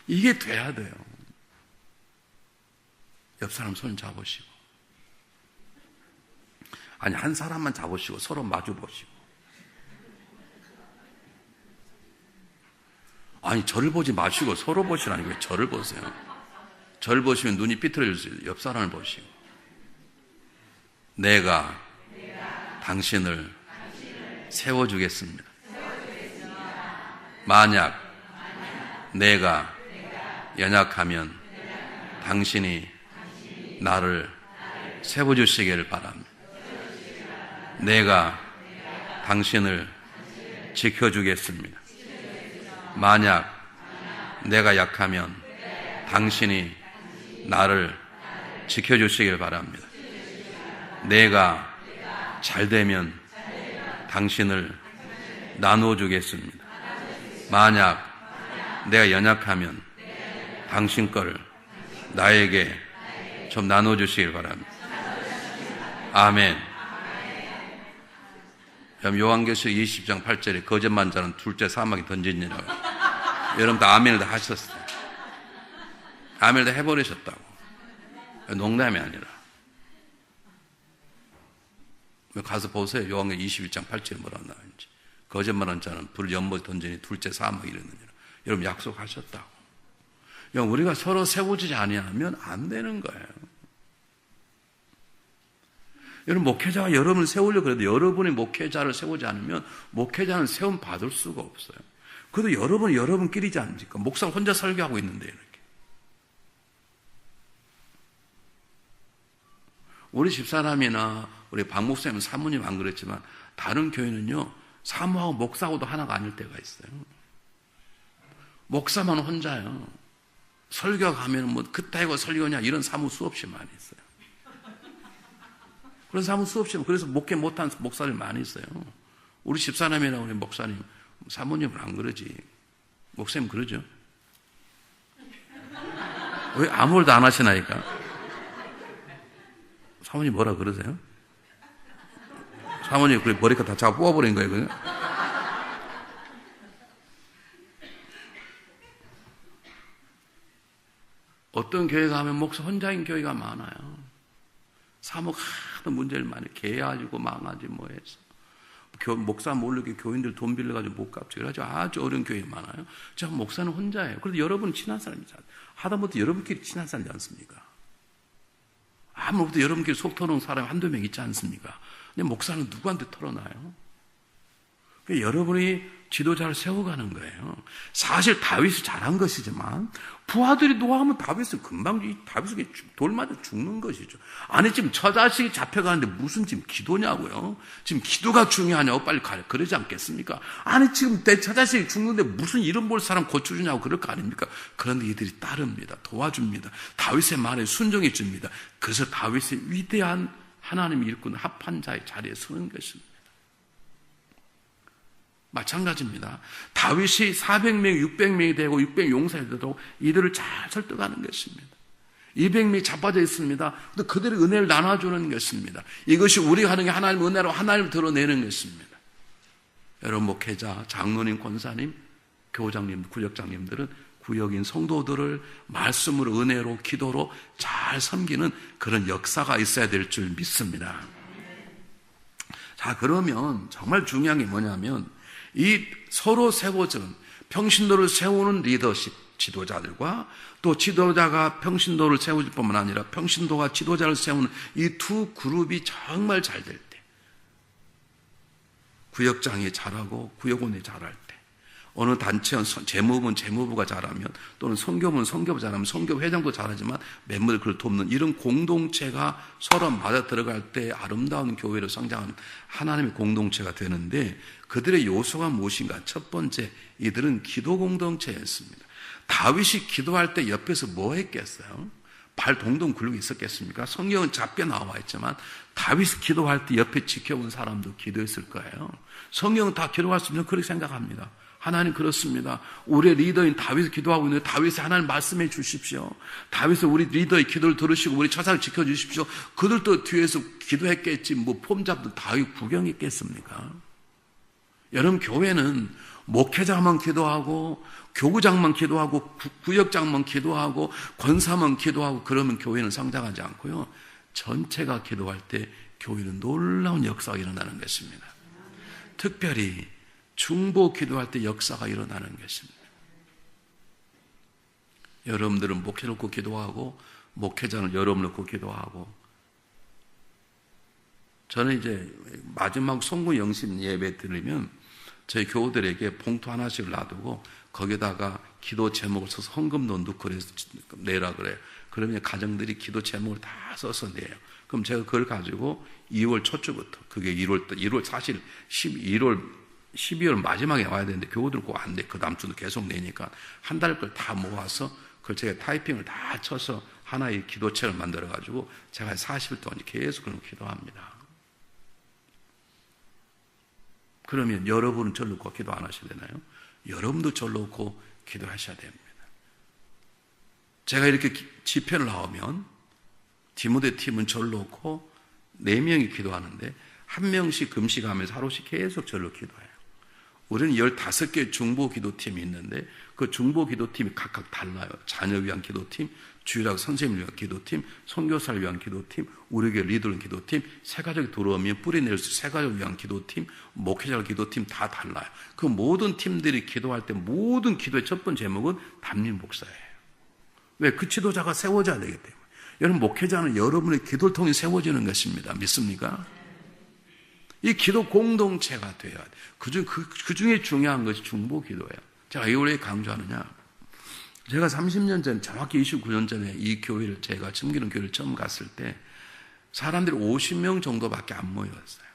이게 돼야 돼요. 옆 사람 손 잡으시고. 아니, 한 사람만 잡으시고 서로 마주 보시고. 아니, 저를 보지 마시고 서로 보시라니 왜 저를 보세요? 저를 보시면 눈이 삐뚤어질 수 있어요. 옆 사람을 보시고. 내가 당신을 세워주겠습니다. 만약 내가 연약하면 당신이 나를 세워주시기를 바랍니다. 내가 당신을 지켜주겠습니다. 만약 내가 약하면 당신이 나를 지켜주시길 바랍니다. 내가 잘 되면 당신을 나누어주겠습니다. 만약 내가 연약하면 당신 거를 나에게 좀 나눠주시길 바랍니다. 아멘. 요한계시록 20장 8절에 거짓말 자는 둘째 사막에 던지니라고. 여러분 다 아멘을 다 하셨어요. 아멘을 다 해버리셨다고. 농담이 아니라. 가서 보세요. 요한계시록 21장 8절에 뭐라고 나오는지. 거짓말한 자는 불 연못에 던지니 둘째 사막에 이르느니라. 여러분 약속하셨다고. 우리가 서로 세워지지 아니하면 안 되는 거예요. 여러분 목회자가 여러분을 세우려고 그래도 여러분이 목회자를 세우지 않으면 목회자는 세움 받을 수가 없어요. 그래도 여러분은 여러분끼리지 않습니까? 목사 혼자 설교하고 있는데 이렇게. 우리 집사람이나 우리 박 목사님, 사모님 안 그랬지만 다른 교회는요 사모하고 목사하고도 하나가 아닐 때가 있어요. 목사만 혼자요. 설교 가면 뭐 그따위가 설교냐 이런 사무 수없이 많이 있어요. 그런 사무 수없이 그래서 목회 못한 목사들 많이 있어요. 우리 집사람이나 우리 목사님, 사모님은 안 그러지. 목사님 그러죠? 왜 아무 말도 안 하시나니까? 사모님 뭐라 그러세요? 사모님 그 머리카락 다 잡아 뽑아버린 거예요, 그냥? 어떤 교회 가면 목사 혼자인 교회가 많아요. 사목 하도 문제를 많이 개야지고 망하지 뭐 해서. 목사 모르게 교인들 돈 빌려가지고 못 갚죠. 그래가지고 아주 어려운 교회 많아요. 제가 목사는 혼자예요. 그래도 여러분은 친한 사람이잖아요. 하다못해 여러분끼리 친한 사람이지 않습니까? 아무것도 여러분끼리 속 터놓은 사람이 한두 명 있지 않습니까? 근데 목사는 누구한테 털어놔요? 여러분이 지도자를 세워가는 거예요. 사실 다윗이 잘한 것이지만 부하들이 노하면 다윗은 다윗은 돌 맞아 죽는 것이죠. 아니 지금 처자식이 잡혀가는데 무슨 지금 기도냐고요. 지금 기도가 중요하냐고 빨리 가려 그러지 않겠습니까? 아니 지금 내 처자식이 죽는데 무슨 이름 볼 사람 고쳐주냐고 그럴 거 아닙니까? 그런데 이들이 따릅니다. 도와줍니다. 다윗의 말에 순종해 줍니다. 그래서 다윗의 위대한 하나님이 일꾼 합한 자의 자리에 서는 것입니다. 마찬가지입니다. 다윗이 400명, 600명이 되고 600 용사이 되도록 이들을 잘 설득하는 것입니다. 200명이 자빠져 있습니다. 근데 그들의 은혜를 나눠주는 것입니다. 이것이 우리가 하는 게 하나님의 은혜로 하나님을 드러내는 것입니다. 여러분 목회자, 장로님, 권사님, 교장님, 구역장님들은 구역인 성도들을 말씀으로 은혜로 기도로 잘 섬기는 그런 역사가 있어야 될 줄 믿습니다. 자, 그러면 정말 중요한 게 뭐냐면 이 서로 세워준 평신도를 세우는 리더십 지도자들과 또 지도자가 평신도를 세워줄 뿐만 아니라 평신도가 지도자를 세우는 이 두 그룹이 정말 잘 될 때, 구역장이 잘하고 구역원이 잘할 때, 어느 단체원 재무부는 재무부가 잘하면 또는 선교부는 선교부 잘하면 선교부 회장도 잘하지만 멤버들 그걸 돕는 이런 공동체가 서로 맞아 들어갈 때 아름다운 교회로 성장하는 하나님의 공동체가 되는데 그들의 요소가 무엇인가? 첫 번째, 이들은 기도 공동체였습니다. 다윗이 기도할 때 옆에서 뭐 했겠어요? 발 동동 굴리고 있었겠습니까? 성경은 작게 나와 있지만 다윗이 기도할 때 옆에 지켜본 사람도 기도했을 거예요. 성경은 다 기도할 수 있는 그렇게 생각합니다. 하나님 그렇습니다. 우리의 리더인 다윗이 기도하고 있는데 다윗이 하나님 말씀해 주십시오. 다윗이 우리 리더의 기도를 들으시고 우리 처사를 지켜주십시오. 그들도 뒤에서 기도했겠지 뭐 폼 잡던 다윗 구경했겠습니까? 여러분 교회는 목회자만 기도하고 교구장만 기도하고 구역장만 기도하고 권사만 기도하고 그러면 교회는 성장하지 않고요. 전체가 기도할 때 교회는 놀라운 역사가 일어나는 것입니다. 특별히 중보 기도할 때 역사가 일어나는 것입니다. 여러분들은 목회 놓고 기도하고 목회자는 여러분 놓고 기도하고 저는 이제 마지막 송구 영신 예배 드리면 저희 교우들에게 봉투 하나씩 놔두고 거기다가 기도 제목을 써서 헌금도 넣고 그래서 내라 그래요. 그러면 가정들이 기도 제목을 다 써서 내요. 그럼 제가 그걸 가지고 2월 초쯤부터 그게 1월 사실 12월 마지막에 와야 되는데 교우들 꼭 안 돼. 그 다음 주도 계속 내니까 한 달 걸 다 모아서 그걸 제가 타이핑을 다 쳐서 하나의 기도책을 만들어 가지고 제가 40일 동안 계속 그런 기도합니다. 그러면 여러분은 절 놓고 기도 안 하셔야 되나요? 여러분도 절 놓고 기도하셔야 됩니다. 제가 이렇게 집회를 나오면 디모데 팀은 절 놓고 4명이 기도하는데 1명씩 금식하면서 하루씩 계속 절로 기도해요. 우리는 15개 중보 기도팀이 있는데 그 중보 기도팀이 각각 달라요. 자녀 위한 기도팀, 주일학 선생님을 위한 기도팀, 선교사를 위한 기도팀, 우리 교회 리더를 위한 기도팀, 새가족이 들어오면 뿌리낼 수 새가족을 위한 기도팀, 목회자 기도팀 다 달라요. 그 모든 팀들이 기도할 때 모든 기도의 첫 번째 제목은 담임 목사예요. 왜? 그 지도자가 세워져야 되기 때문에. 여러분 목회자는 여러분의 기도를 통해 세워지는 것입니다. 믿습니까? 이 기도 공동체가 돼야 돼. 그 중에 중요한 것이 중보 기도예요. 제가 왜 강조하느냐? 제가 30년 전, 정확히 29년 전에 이 교회를 제가 섬기는 교회를 처음 갔을 때 사람들이 50명 정도밖에 안 모였어요.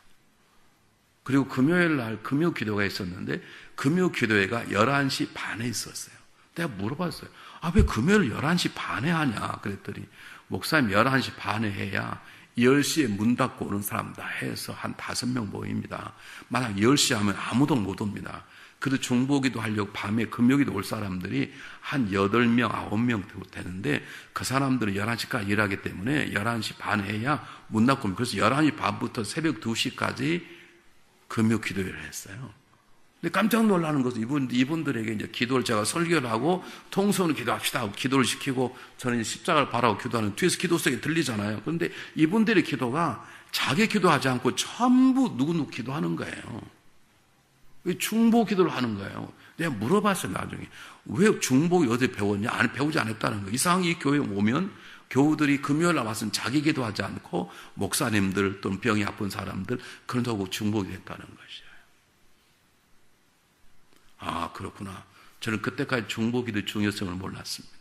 그리고 금요일 날 금요 기도가 있었는데 금요 기도회가 11시 반에 있었어요. 내가 물어봤어요. 왜 금요일 11시 반에 하냐? 그랬더니 목사님 11시 반에 해야 10시에 문 닫고 오는 사람 다 해서 한 5명 모입니다. 만약 10시 하면 아무도 못 옵니다. 그래도 중보기도 하려고 밤에 금요기도 올 사람들이 한 8명, 9명 되는데 그 사람들은 11시까지 일하기 때문에 11시 반에 해야 문 닫고 옵니다. 그래서 11시 반부터 새벽 2시까지 금요 기도회를 했어요. 근데 깜짝 놀라는 것은 이분들에게 이제 기도를 제가 설교를 하고 통성으로 기도합시다 하고 기도를 시키고 저는 이제 십자가를 바라고 기도하는 뒤에서 기도 소리 들리잖아요. 그런데 이분들의 기도가 자기 기도하지 않고 전부 누구 기도하는 거예요. 중보 기도를 하는 거예요. 내가 물어봤어요, 나중에. 왜 중보 어디 배웠냐? 배우지 않았다는 거예요. 이상하게 이 교회에 오면 교우들이 금요일 날 와서는 자기 기도하지 않고 목사님들 또는 병이 아픈 사람들 그런다고 중보 기도했다는 것이에요. 아, 그렇구나. 저는 그때까지 중보기도의 중요성을 몰랐습니다.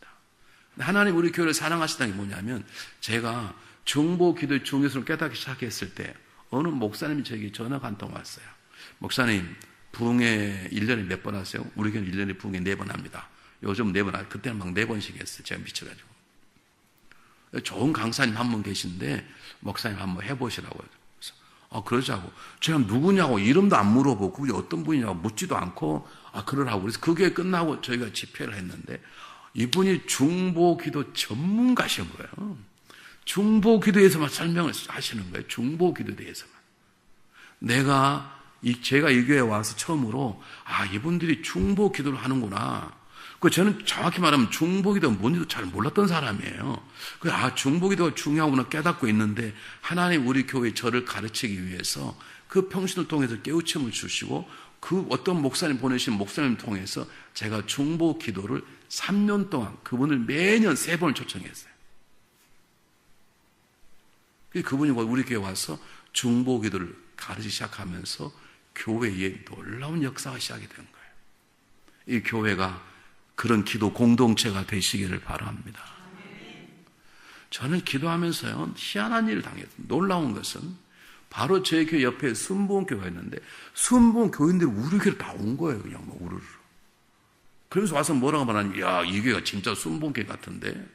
하나님 우리 교회를 사랑하시다는 게 뭐냐면, 제가 중보기도의 중요성을 깨닫기 시작했을 때 어느 목사님이 저에게 전화가 한 통 왔어요. 목사님, 부흥회 1년에 몇 번 하세요? 우리 교회는 1년에 부흥회 4번 합니다. 요즘 4번 하고, 그때는 막 4번씩 했어요. 제가 미쳐가지고. 좋은 강사님 한 분 계신데 목사님 한번 해보시라고요. 그러자고. 제가 누구냐고 이름도 안 물어보고 그게 어떤 분이냐고 묻지도 않고 그러라고. 그래서 그게 끝나고 저희가 집회를 했는데 이분이 중보기도 전문가신 거예요. 중보기도에서만 설명을 하시는 거예요. 중보기도에 대해서만. 제가 이 교회에 와서 처음으로 이분들이 중보기도를 하는구나. 저는 정확히 말하면 중보기도가 뭔지도 잘 몰랐던 사람이에요. 중보기도가 중요하구나 깨닫고 있는데 하나님 우리 교회 저를 가르치기 위해서 그 평신을 통해서 깨우침을 주시고 그 어떤 목사님 보내신 목사님 통해서 제가 중보기도를 3년 동안 그분을 매년 3번을 초청했어요. 그분이 우리 교회에 와서 중보기도를 가르치기 시작하면서 교회에 놀라운 역사가 시작이 된 거예요. 이 교회가 그런 기도 공동체가 되시기를 바랍니다. 저는 기도하면서요, 희한한 일을 당했어요. 놀라운 것은 바로 제 교회 옆에 순복음교회가 있는데 순복음 교인들이 우리 교회로 다 온 거예요. 그냥 우르르. 그러면서 와서 뭐라고 말하냐면, 이 교회가 진짜 순복음교회 같은데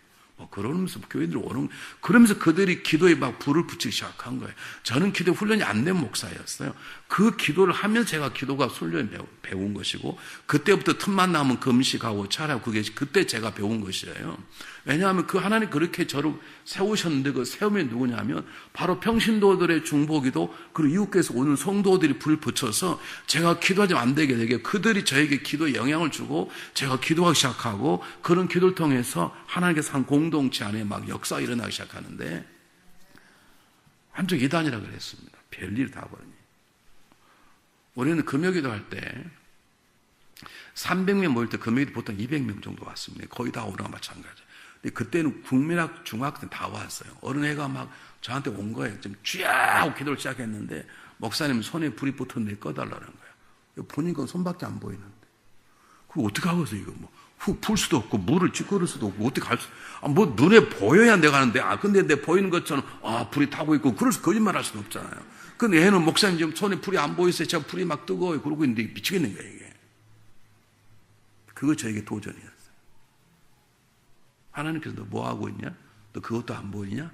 그러면서 교인들이 오는, 그러면서 그들이 기도에 막 불을 붙이기 시작한 거예요. 저는 기도 훈련이 안 된 목사였어요. 그 기도를 하면서 제가 기도가 훈련을 배운 것이고, 그때부터 틈만 나면 금식하고 차라리 그때 제가 배운 것이에요. 왜냐하면 하나님 그렇게 저를 세우셨는데 그 세움이 누구냐면 바로 평신도들의 중보기도, 그리고 이웃교회에서 오는 성도들이 불 붙여서 제가 기도하지 안 되게 그들이 저에게 기도에 영향을 주고 제가 기도하기 시작하고, 그런 기도를 통해서 하나님께서 한 공동체 안에 막 역사가 일어나기 시작하는데, 한쪽 이단이라고 그랬습니다. 별일 다 버리니. 우리는 금요기도 할 때 300명 모일 때 금요기도 보통 200명 정도 왔습니다. 거의 다 오르가 마찬가지. 근데 그때는 국민학 중학생 다 왔어요. 어른애가 막 저한테 온 거예요. 좀 쥐야 하고 기도를 시작했는데 목사님 손에 불이 붙었는데 꺼달라는 거예요. 보니까 손밖에 안 보이는데. 그거 어떻게 하겠어, 이거 훅 풀 수도 없고 물을 찌꺼를 수도 없고 어떻게 갈 수, 눈에 보여야 내가 하는데, 근데 내 보이는 것처럼 불이 타고 있고 그래서 거짓말 할 수는 없잖아요. 근데 얘는 목사님 지금 손에 불이 안 보이세요. 제가 불이 막 뜨거워요. 그러고 있는데 미치겠는 거예요, 이게. 그거 저에게 도전이었어요. 하나님께서 너 뭐 하고 있냐? 너 그것도 안 보이냐?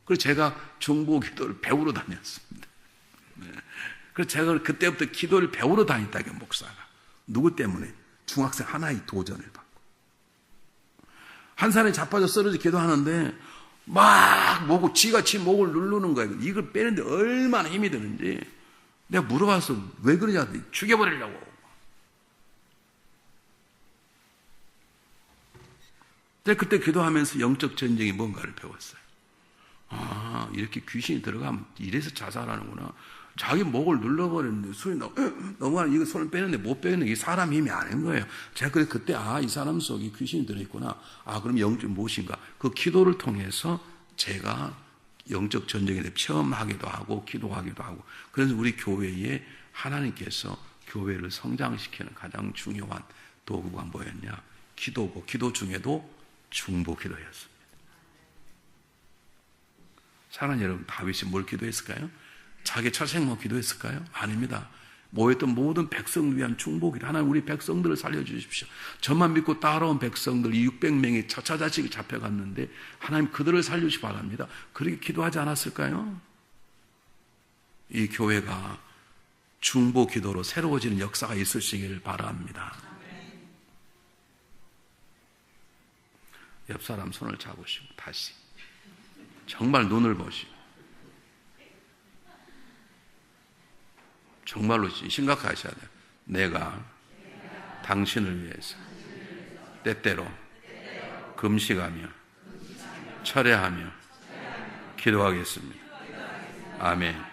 그래서 제가 중보 기도를 배우러 다녔습니다. 그래서 제가 그때부터 기도를 배우러 다녔다고, 목사가. 누구 때문에? 중학생 하나의 도전을 받고. 한 사람이 자빠져 쓰러져 기도하는데 막 지가 지 목을 누르는 거예요. 이걸 빼는데 얼마나 힘이 드는지. 내가 물어봤어. 왜 그러냐? 죽여버리려고. 근데 그때 기도하면서 영적 전쟁이 뭔가를 배웠어요. 이렇게 귀신이 들어가면 이래서 자살하는구나. 자기 목을 눌러버렸는데 손이 너무 이거 손을 빼는데 못 빼는 게 사람 힘이 아닌 거예요. 제가 그때 이 사람 속에 귀신이 들어있구나. 그럼 영적 무엇인가? 그 기도를 통해서 제가 영적 전쟁에 대해 체험하기도 하고 기도하기도 하고. 그래서 우리 교회에 하나님께서 교회를 성장시키는 가장 중요한 도구가 뭐였냐? 기도고, 기도 중에도 중보 기도였습니다. 사랑하는 여러분, 다윗이 뭘 기도했을까요? 자기 처생모 기도했을까요? 아닙니다. 모였던 모든 백성을 위한 중보기도. 하나님 우리 백성들을 살려주십시오. 저만 믿고 따라온 백성들 600명이 처자식이 잡혀갔는데 하나님 그들을 살려주시기 바랍니다. 그렇게 기도하지 않았을까요? 이 교회가 중보기도로 새로워지는 역사가 있으시기를 바랍니다. 옆 사람 손을 잡으시고 다시 정말 눈을 보시고 정말로 심각하셔야 돼요. 내가 당신을 위해서 때때로 금식하며 철회하며 기도하겠습니다. 아멘.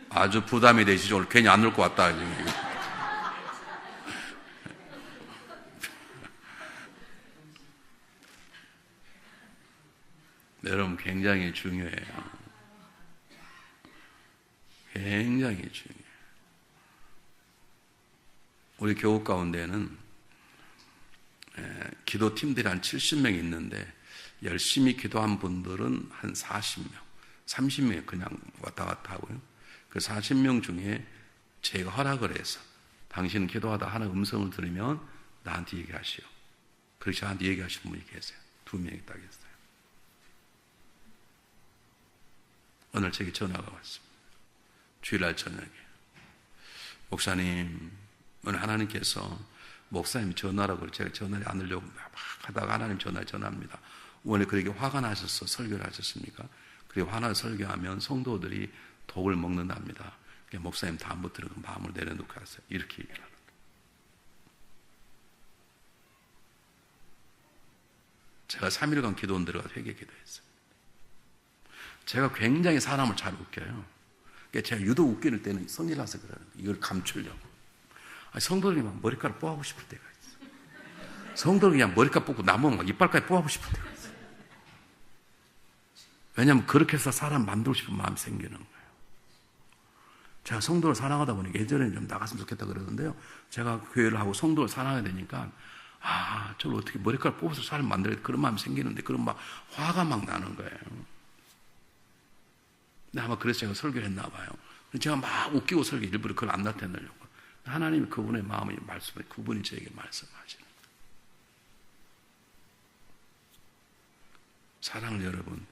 아주 부담이 되시죠? 오늘 괜히 안 올 것 같다. 여러분 굉장히 중요해요. 굉장히 중요해요. 우리 교우 가운데는 기도팀들이 한 70명이 있는데 열심히 기도한 분들은 한 40명, 30명이 그냥 왔다 갔다 하고요. 그 40명 중에 제가 허락을 해서 당신 기도하다 하나 음성을 들으면 나한테 얘기하시오. 그렇게 저한테 얘기하신 분이 계세요. 2명이 딱 있어요. 오늘 제게 전화가 왔습니다. 주일날 저녁에. 목사님, 오늘 하나님께서 목사님이 전화라고 제가 전화를 안 하려고 막 하다가 하나님 전화합니다. 오늘 그렇게 화가 나셔서 설교를 하셨습니까? 그렇게 화나서 설교하면 성도들이 독을 먹는답니다. 목사님 다음부터는 마음을 내려놓고 하세요. 이렇게 얘기를 합니다. 제가 3일간 기도원 들어가 회개 기도했어요. 제가 굉장히 사람을 잘 웃겨요. 제가 유독 웃기는 때는 성질 나서 그래요. 이걸 감추려고. 성도들이 막 머리카락 뽑아보고 싶을 때가 있어요. 성도들이 그냥 머리카락 뽑고 나무 막 이빨까지 뽑아보고 싶을 때가 있어요. 왜냐하면 그렇게 해서 사람 만들고 싶은 마음이 생기는 거예요. 제가 성도를 사랑하다 보니 예전에는 좀 나갔으면 좋겠다 그러는데요. 제가 교회를 하고 성도를 사랑하게 되니까 저를 어떻게 머리카락 뽑아서 사람 만들어야 돼. 그런 마음이 생기는데 그런 막 화가 막 나는 거예요. 근데 아마 그래서 제가 설교를 했나 봐요. 제가 막 웃기고 설교 일부러 그걸 안 나타내려고. 하나님이 그분의 마음을 말씀해, 그분이 저에게 말씀하시는 거예요. 사랑하는 여러분,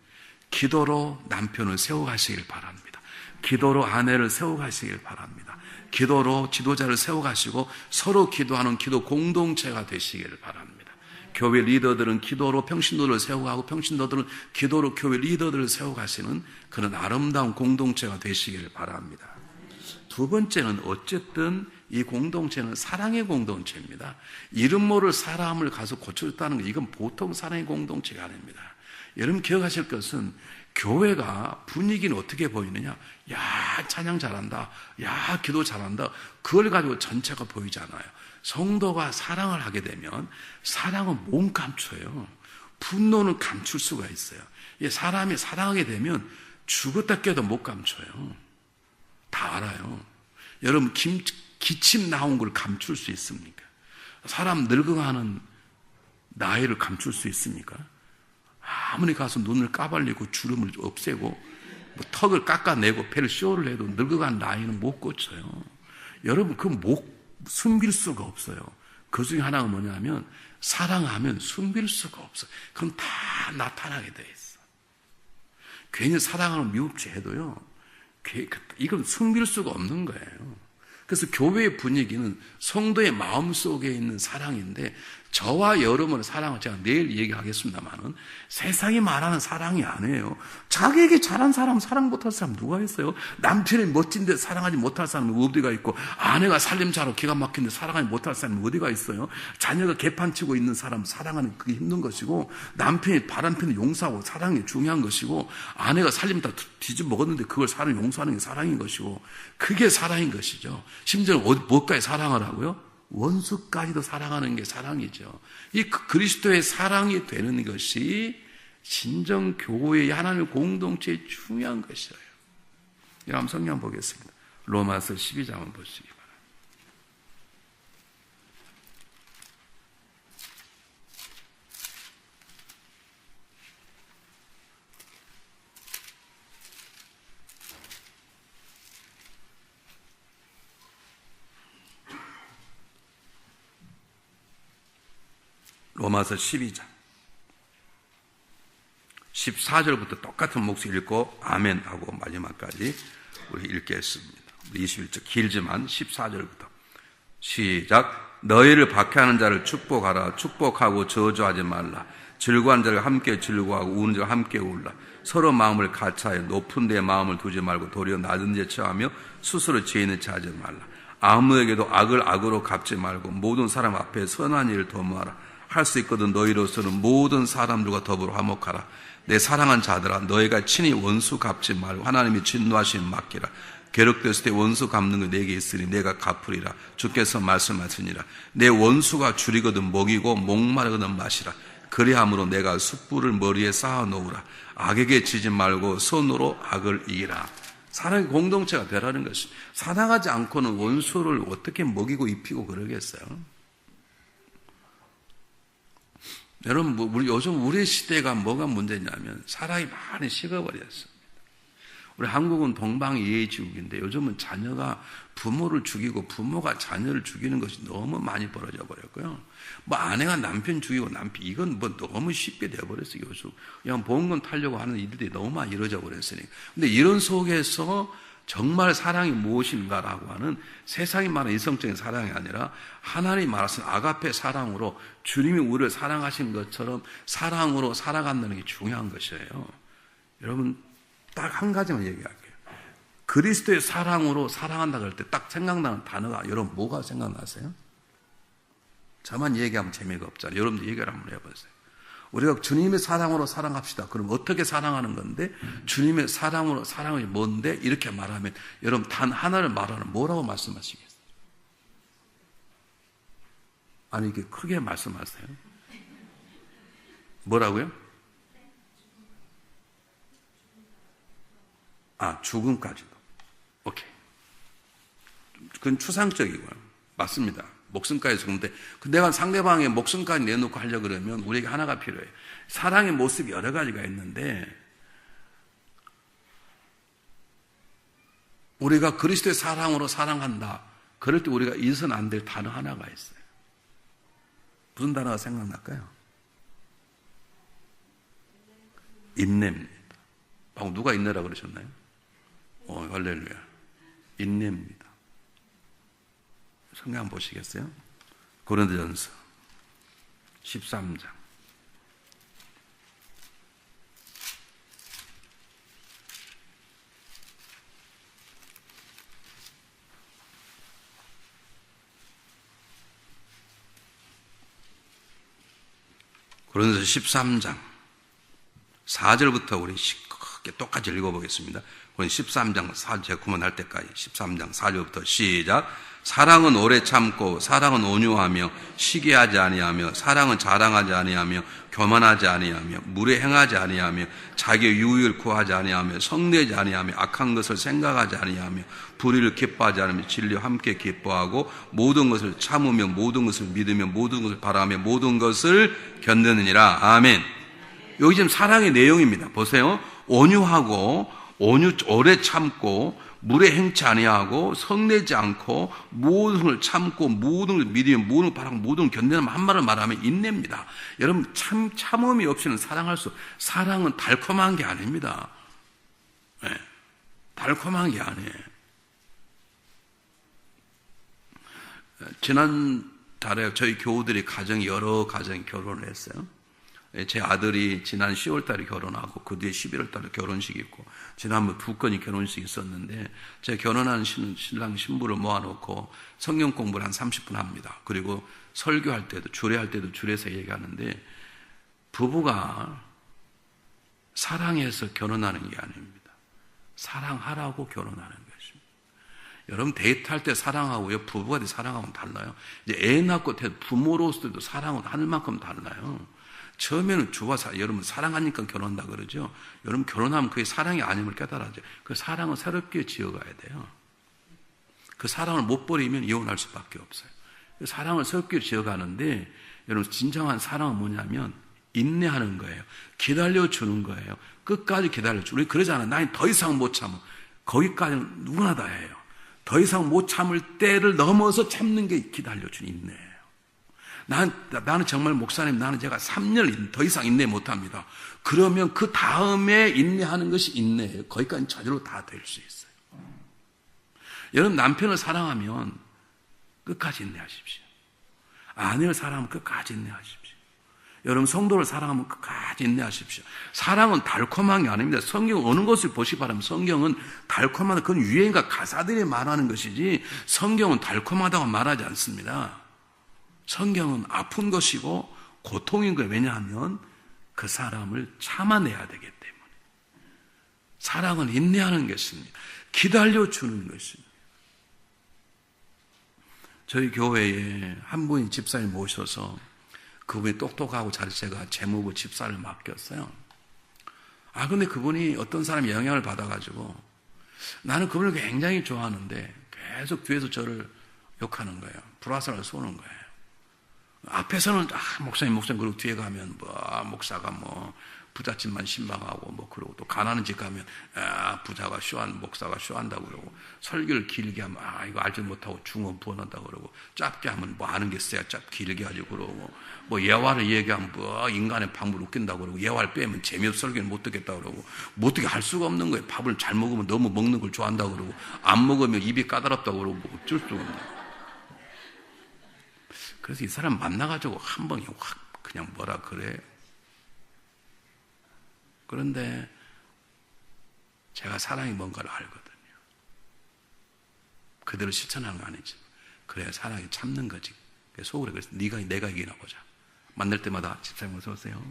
기도로 남편을 세워가시길 바랍니다. 기도로 아내를 세워가시길 바랍니다. 기도로 지도자를 세워가시고 서로 기도하는 기도 공동체가 되시길 바랍니다. 교회 리더들은 기도로 평신도를 세워가고 평신도들은 기도로 교회 리더들을 세워가시는 그런 아름다운 공동체가 되시길 바랍니다. 두 번째는 어쨌든 이 공동체는 사랑의 공동체입니다. 이름 모를 사람을 가서 고쳐줬다는 거 이건 보통 사랑의 공동체가 아닙니다. 여러분 기억하실 것은 교회가 분위기는 어떻게 보이느냐? 야, 찬양 잘한다. 야, 기도 잘한다. 그걸 가지고 전체가 보이잖아요. 성도가 사랑을 하게 되면 사랑은 못 감춰요. 분노는 감출 수가 있어요. 사람이 사랑하게 되면 죽었다 깨도 못 감춰요. 다 알아요. 여러분 기침 나온 걸 감출 수 있습니까? 사람 늙어가는 나이를 감출 수 있습니까? 아무리 가서 눈을 까발리고 주름을 없애고 뭐 턱을 깎아내고 폐를 쇼를 해도 늙어간 나이는 못 고쳐요. 여러분 그거 숨길 수가 없어요. 그 중에 하나가 뭐냐면 사랑하면 숨길 수가 없어요. 그럼 다 나타나게 돼 있어. 괜히 사랑하는 미흡치 해도요. 이건 숨길 수가 없는 거예요. 그래서 교회의 분위기는 성도의 마음속에 있는 사랑인데 저와 여러분의 사랑은 제가 내일 얘기하겠습니다만은 세상이 말하는 사랑이 아니에요. 자기에게 잘한 사람 사랑 못할 사람 누가 있어요? 남편이 멋진데 사랑하지 못할 사람이 어디가 있고 아내가 살림 잘하고 기가 막힌데 사랑하지 못할 사람이 어디가 있어요? 자녀가 개판치고 있는 사람 사랑하는 그게 힘든 것이고 남편이 바람피는 용서하고 사랑이 중요한 것이고 아내가 살림 다 뒤집어 먹었는데 그걸 용서하는 게 사랑인 것이고 그게 사랑인 것이죠. 심지어 뭐까지 사랑을 하고요? 원수까지도 사랑하는 게 사랑이죠. 이 그리스도의 사랑이 되는 것이 진정 교회의 하나님의 공동체의 중요한 것이에요. 여러분 성경 보겠습니다. 로마서 12장 한번 보시기 바랍니다. 로마서 12장 14절부터 똑같은 목소리 읽고 아멘 하고 마지막까지 우리 읽겠습니다. 21절 길지만 14절부터 시작. 너희를 박해하는 자를 축복하라. 축복하고 저주하지 말라. 즐거워하는 자를 함께 즐거워하고 우는 자를 함께 울라. 서로 마음을 같이하여 높은 데에 마음을 두지 말고 도리어 낮은 데에 처하며 스스로 죄인을 취하지 말라. 아무에게도 악을 악으로 갚지 말고 모든 사람 앞에 선한 일을 도모하라. 할 수 있거든 너희로서는 모든 사람들과 더불어 화목하라. 내 사랑한 자들아 너희가 친히 원수 갚지 말고 하나님이 진노하시는 맡기라. 괴롭됐을 때 원수 갚는 거 내게 있으니 내가 갚으리라. 주께서 말씀하시니라. 내 원수가 줄이거든 먹이고 목마르거든 마시라. 그리함으로 내가 숯불을 머리에 쌓아 놓으라. 악에게 지지 말고 손으로 악을 이기라. 사랑의 공동체가 되라는 것이. 사랑하지 않고는 원수를 어떻게 먹이고 입히고 그러겠어요? 여러분, 요즘 우리 시대가 뭐가 문제냐면 사랑이 많이 식어버렸어요. 우리 한국은 동방이해지국인데 요즘은 자녀가 부모를 죽이고 부모가 자녀를 죽이는 것이 너무 많이 벌어져 버렸고요. 뭐 아내가 남편 죽이고 남편, 이건 뭐 너무 쉽게 되어버렸어요, 요즘. 그냥 봉건 타려고 하는 일들이 너무 많이 이루어져 버렸으니. 근데 이런 속에서 정말 사랑이 무엇인가라고 하는 세상이 말하는 이성적인 사랑이 아니라 하나님이 말하신 아가페 사랑으로 주님이 우리를 사랑하신 것처럼 사랑으로 살아간다는 게 중요한 것이에요. 여러분, 딱 한 가지만 얘기할게요. 그리스도의 사랑으로 사랑한다 그럴 때 딱 생각나는 단어가 여러분 뭐가 생각나세요? 저만 얘기하면 재미가 없잖아요. 여러분도 얘기를 한번 해보세요. 우리가 주님의 사랑으로 사랑합시다. 그럼 어떻게 사랑하는 건데? 주님의 사랑으로 사랑이 뭔데? 이렇게 말하면 여러분 단 하나를 말하는 뭐라고 말씀하시겠어요? 아니 이게 크게 말씀하세요. 뭐라고요? 죽음까지도. 오케이. 그건 추상적이고요. 맞습니다. 목숨까지 죽는데 내가 상대방의 목숨까지 내놓고 하려고 그러면 우리에게 하나가 필요해요. 사랑의 모습이 여러 가지가 있는데 우리가 그리스도의 사랑으로 사랑한다. 그럴 때 우리가 잊어서는 안 될 단어 하나가 있어요. 무슨 단어가 생각날까요? 인내입니다. 방금 누가 인내라고 그러셨나요? 할렐루야. 인내입니다. 성경 한번 보시겠어요? 고린도전서 13장. 고린도전서 13장 4절부터 우리 크게 똑같이 읽어보겠습니다. 우리 13장 4절 제 그만할 때까지 13장 4절부터 시작. 사랑은 오래 참고 사랑은 온유하며 시기하지 아니하며 사랑은 자랑하지 아니하며 교만하지 아니하며 물에 행하지 아니하며 자기의 유익을 구하지 아니하며 성내지 아니하며 악한 것을 생각하지 아니하며 불의를 기뻐하지 않으며 진리와 함께 기뻐하고 모든 것을 참으며 모든 것을 믿으며 모든 것을 바라며 모든 것을 견디느니라. 아멘. 여기 지금 사랑의 내용입니다. 보세요. 온유하고 오래 참고 물에 행치 아니하고 성내지 않고 모든 걸 참고 모든 걸 믿으며 모든 걸 바라고 모든 걸 견디는 한 말을 말하면 인내입니다. 여러분 참음이 없이는 사랑할 수. 사랑은 달콤한 게 아닙니다. 네, 달콤한 게 아니에요. 지난 달에 저희 교우들이 여러 가정이 결혼을 했어요. 제 아들이 지난 10월 달에 결혼하고 그 뒤에 11월 달에 결혼식이 있고 지난번 2건이 결혼식이 있었는데 제가 결혼한 신랑 신부를 모아놓고 성경 공부를 한 30분 합니다. 그리고 설교할 때도 주례할 때도 주례에서 얘기하는데 부부가 사랑해서 결혼하는 게 아닙니다. 사랑하라고 결혼하는 것입니다. 여러분 데이트할 때 사랑하고요 부부가 돼 사랑하고는 달라요. 이제 애 낳고 부모로서도 사랑은 하늘만큼 달라요. 처음에는 여러분 사랑하니까 결혼한다 그러죠. 여러분 결혼하면 그게 사랑이 아님을 깨달아야죠. 그 사랑은 새롭게 지어가야 돼요. 그 사랑을 못 버리면 이혼할 수밖에 없어요. 그 사랑을 새롭게 지어가는데 여러분 진정한 사랑은 뭐냐면 인내하는 거예요. 기다려주는 거예요. 끝까지 기다려주고 우리 그러잖아요. 나는 더 이상 못 참아. 거기까지는 누구나 다 해요. 더 이상 못 참을 때를 넘어서 참는 게 기다려주는 인내예요. 나는 정말 목사님, 제가 3년 더 이상 인내 못합니다. 그러면 그 다음에 인내하는 것이 인내예요. 거기까지 저절로 다 될 수 있어요. 여러분 남편을 사랑하면 끝까지 인내하십시오. 아내를 사랑하면 끝까지 인내하십시오. 여러분 성도를 사랑하면 끝까지 인내하십시오. 사랑은 달콤한 게 아닙니다. 성경 어느 것을 보시 바라면 성경은 달콤하다. 그건 유행과 가사들이 말하는 것이지 성경은 달콤하다고 말하지 않습니다. 성경은 아픈 것이고 고통인 거예요. 왜냐하면 그 사람을 참아내야 되기 때문에. 사랑은 인내하는 것입니다. 기다려주는 것입니다. 저희 교회에 한 분이 집사님 모셔서 그분이 똑똑하고 제가 재무부 집사를 맡겼어요. 근데 그분이 어떤 사람의 영향을 받아가지고 나는 그분을 굉장히 좋아하는데 계속 뒤에서 저를 욕하는 거예요. 불화살을 쏘는 거예요. 앞에서는 목사님 그러고 뒤에 가면 목사가 부잣집만 신방하고 그러고 또 가난한 집 가면 부자가 목사가 쇼한다고 그러고 설교를 길게 하면 이거 알지 못하고 중언 부언한다고 그러고 짧게 하면 아는 게 있어야 길게 하지 그러고 예화를 얘기하면 인간의 방법을 웃긴다고 그러고 예화를 빼면 재미없어 설교는 못 듣겠다고 그러고 못 듣게 할 수가 없는 거예요. 밥을 잘 먹으면 너무 먹는 걸 좋아한다고 그러고 안 먹으면 입이 까다롭다고 그러고 어쩔 수가 없네. 그래서 이 사람 만나가지고 한 번에 확 그냥 뭐라 그래. 그런데 제가 사랑이 뭔가를 알거든요. 그대로 실천하는 거 아니지만 그래야 사랑이 참는 거지. 속으로 그래서 내가 이기나 보자. 만날 때마다 집사님 어서 오세요.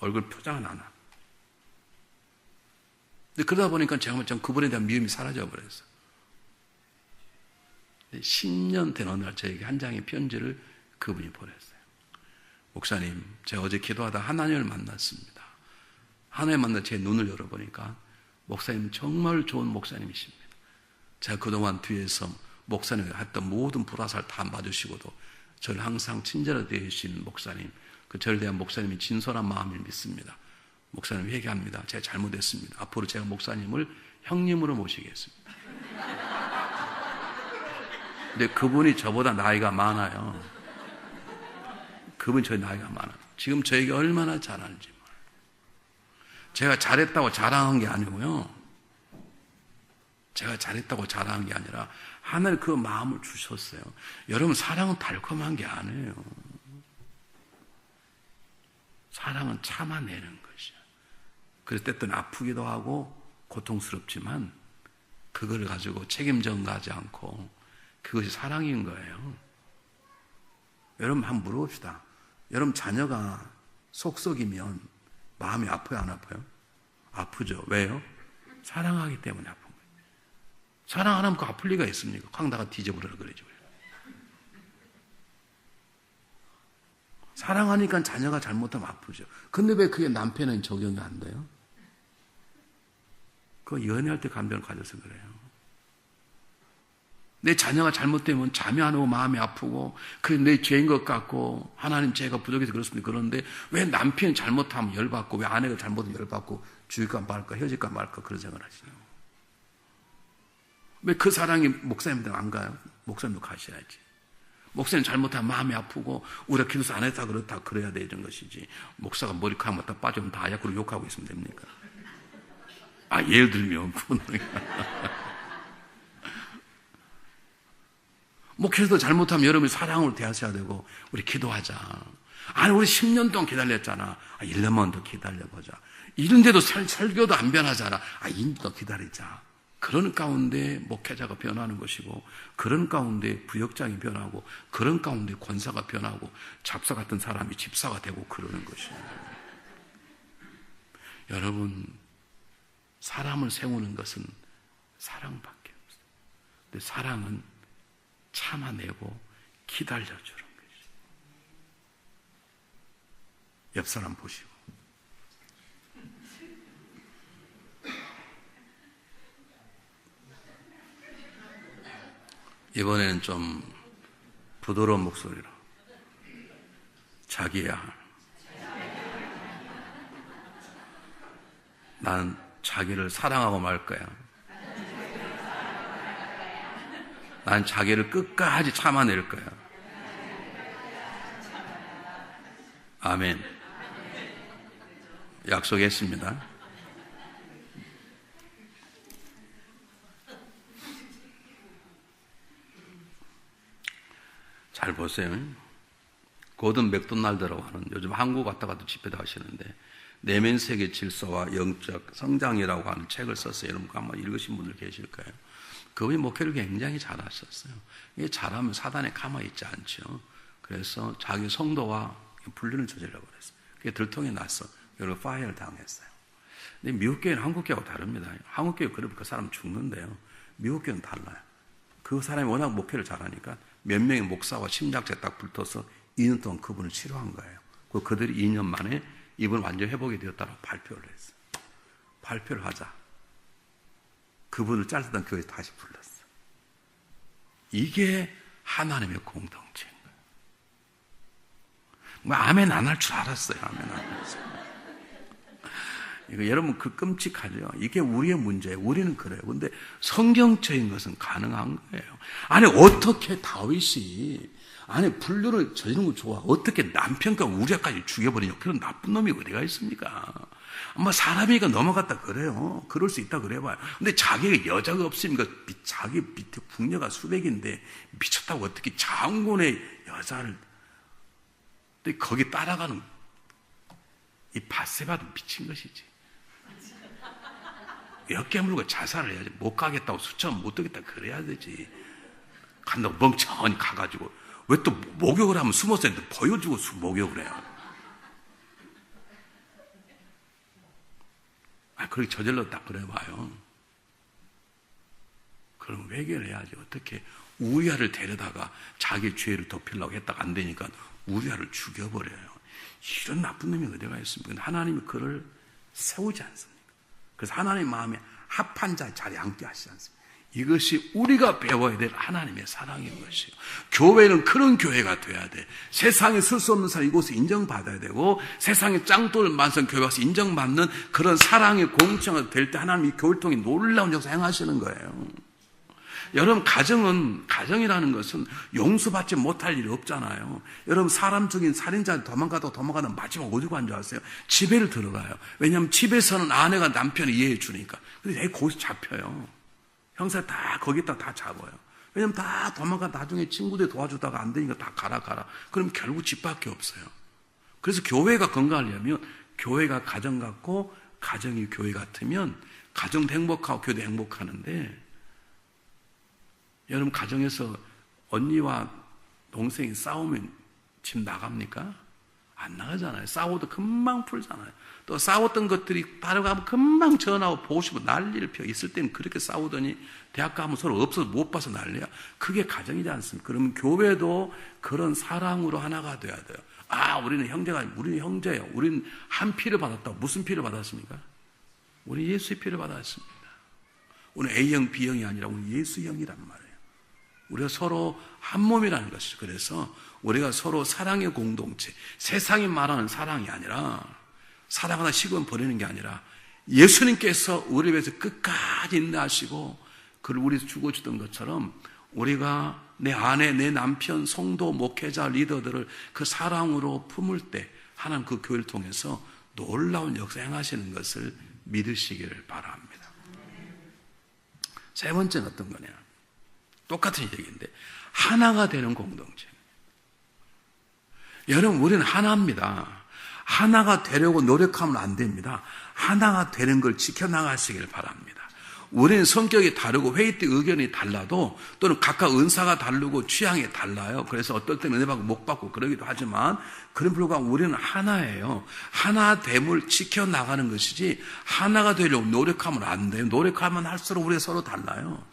얼굴 표정은 안 와. 근데 그러다 보니까 제가 좀 그분에 대한 미움이 사라져 버렸어요. 10년 된 어느 날 저에게 한 장의 편지를 그분이 보냈어요. 목사님, 제가 어제 기도하다 하나님을 만났습니다. 하나님 만나 제 눈을 열어보니까 목사님 정말 좋은 목사님이십니다. 제가 그동안 뒤에서 목사님이 했던 모든 불화살 다 봐주시고도 저를 항상 친절하게 대해주신 목사님, 저를 대한 목사님이 진솔한 마음을 믿습니다. 목사님 회개합니다. 제가 잘못했습니다. 앞으로 제가 목사님을 형님으로 모시겠습니다. 근데 그분이 저보다 나이가 많아요. 그분이 저희 나이가 많아요. 지금 저에게 얼마나 잘하는지 몰라요. 제가 잘했다고 자랑한 게 아니고요. 제가 잘했다고 자랑한 게 아니라 하나님 그 마음을 주셨어요. 여러분 사랑은 달콤한 게 아니에요. 사랑은 참아내는 것이야. 그래서 때때는 아프기도 하고 고통스럽지만 그걸 가지고 책임 전가하지 않고 그것이 사랑인 거예요. 여러분 한번 물어봅시다. 여러분 자녀가 속썩이면 마음이 아파요, 안 아파요? 아프죠. 왜요? 사랑하기 때문에 아픈 거예요. 사랑 안 하면 그 아플 리가 있습니까? 황다가 뒤져버려 그러죠. 사랑하니까 자녀가 잘못하면 아프죠. 근데 왜 그게 남편은 적용이 안 돼요? 그거 연애할 때 감정을 가져서 그래요. 내 자녀가 잘못되면 잠이 안 오고 마음이 아프고 그게 내 죄인 것 같고 하나님 죄가 부족해서 그렇습니다. 그런데 왜 남편이 잘못하면 열받고 왜 아내가 잘못하면 열받고 죽일까 말까 헤어질까 말까 그런 생각을 하시냐고. 왜 그 사랑이 목사님들 안 가요? 목사님도 가셔야지. 목사님 잘못하면 마음이 아프고 우리가 기도서 안 했다 그렇다 그래야 되는 것이지. 목사가 머리카락 맞다 빠지면 다 약으로 욕하고 있으면 됩니까? 예를 들면 목회에서도 잘못하면 여러분이 사랑으로 대하셔야 되고 우리 기도하자. 우리 10년 동안 기다렸잖아. 1년만 더 기다려보자. 이런데도 설교도 안 변하잖아. 2년 더 기다리자. 그런 가운데 목회자가 변하는 것이고 그런 가운데 부역장이 변하고 그런 가운데 권사가 변하고 잡사 같은 사람이 집사가 되고 그러는 것이에요. 여러분 사람을 세우는 것은 사랑밖에 없어요. 근데 사랑은 참아내고 기다려주는 것이죠. 옆 사람 보시고 이번에는 좀 부드러운 목소리로 자기야 난 자기를 사랑하고 말 거야. 난 자기를 끝까지 참아낼 거야. 아멘. 약속했습니다. 잘 보세요. 고든 맥도날드라고 하는 요즘 한국 왔다 갔다 집회도 하시는데 내면 세계 질서와 영적 성장이라고 하는 책을 썼어요. 여러분 아마 읽으신 분들 계실 거예요. 그분이 목회를 굉장히 잘하셨어요. 이게 잘하면 사단에 가만히 있지 않죠. 그래서 자기 성도와 분리를 저질러고 그랬어요. 그게 들통이 났어. 여러분 파이어를 당했어요. 근데 미국 교회는 한국 교회하고 다릅니다. 한국 교회 그러면 그 사람 죽는데요. 미국 교회는 달라요. 그 사람이 워낙 목회를 잘하니까 몇 명의 목사와 심리학자 딱 붙어서 2년 동안 그분을 치료한 거예요. 그들이 2년 만에 이분 완전 회복이 되었다고 발표를 했어요. 발표를 하자. 그분을 잘랐던 교회 다시 불렀어. 이게 하나님의 공동체인 거예요. 뭐 아멘 안 할 줄 알았어요. 아멘 안 했어요. 이거 여러분 그 끔찍하죠. 이게 우리의 문제예요. 우리는 그래요. 근데 성경적인 것은 가능한 거예요. 아니 어떻게 다윗이 불륜을 저지른 거 좋아. 어떻게 남편과 우리아까지 죽여버리냐. 그런 나쁜 놈이 어디가 있습니까? 아마 사람이가 넘어갔다 그래요. 그럴 수 있다 그래봐요. 근데 자기가 여자가 없으니까 자기 밑에 궁녀가 수백인데 미쳤다고 어떻게 장군의 여자를 거기 따라가는 이 밧세바도 미친 것이지. 몇 개물고 자살을 해야지. 못 가겠다고 수천 못 되겠다 그래야 되지. 간다고 멍청하니 가가지고 왜 또 목욕을 하면 숨어서 보여주고 목욕을 해요. 그렇게 저질렀다 그래봐요. 그럼 회개를 해야지. 어떻게 우리아를 데려다가 자기 죄를 덮으려고 했다가 안 되니까 우리아를 죽여버려요. 이런 나쁜 놈이 어디가 있습니까? 하나님이 그를 세우지 않습니까? 그래서 하나님 마음에 합한 자 자리에 앉게 하시지 않습니까? 이것이 우리가 배워야 될 하나님의 사랑인 것이에요. 교회는 그런 교회가 돼야 돼. 세상에 쓸 수 없는 사람 이곳에 인정받아야 되고, 세상에 짱돌 만성 교회 와서 인정받는 그런 사랑의 공동체가 될 때 하나님이 교회를 통해 놀라운 역사 행하시는 거예요. 여러분 가정이라는 것은 용서받지 못할 일이 없잖아요. 여러분 사람 중인 살인자 도망가다 마지막 어디 간 줄 아세요? 집에를 들어가요. 왜냐하면 집에서는 아내가 남편을 이해해 주니까. 근데 거기서 잡혀요. 형사 다 거기다 다 잡아요. 왜냐면 다 도망가 나중에 친구들 도와주다가 안 되니까 다 가라. 그럼 결국 집밖에 없어요. 그래서 교회가 건강하려면 교회가 가정 같고 가정이 교회 같으면 가정도 행복하고 교회도 행복하는데, 여러분 가정에서 언니와 동생이 싸우면 집 나갑니까? 안 나가잖아요. 싸워도 금방 풀잖아요. 또 싸웠던 것들이 다른 가면 금방 전화하고 보고 싶어 난리를 펴. 있을 때는 그렇게 싸우더니 대학 가면 서로 없어서 못 봐서 난리야. 그게 가정이지 않습니까? 그러면 교회도 그런 사랑으로 하나가 돼야 돼요. 우리는 형제예요. 우리는 한 피를 받았다고. 무슨 피를 받았습니까? 우리 예수의 피를 받았습니다. 우리는 A형, B형이 아니라 우리 예수형이란 말이에요. 우리가 서로 한 몸이라는 것이죠. 그래서 우리가 서로 사랑의 공동체, 세상이 말하는 사랑이 아니라, 사랑하다 식은 버리는 게 아니라 예수님께서 우리 위해서 끝까지 인내하시고 그를 우리 죽어주던 것처럼 우리가 내 아내, 내 남편, 성도, 목회자, 리더들을 그 사랑으로 품을 때 하나님 그 교회를 통해서 놀라운 역사 행하시는 것을 믿으시기를 바랍니다. 세 번째는 어떤 거냐? 똑같은 얘기인데 하나가 되는 공동체. 여러분 우리는 하나입니다. 하나가 되려고 노력하면 안 됩니다. 하나가 되는 걸 지켜나가시길 바랍니다. 우리는 성격이 다르고 회의 때 의견이 달라도 또는 각각 은사가 다르고 취향이 달라요. 그래서 어떨 때는 은혜 받고 못 받고 그러기도 하지만 그런 불구하고 우리는 하나예요. 하나됨을 지켜나가는 것이지 하나가 되려고 노력하면 안 돼요. 노력하면 할수록 우리가 서로 달라요.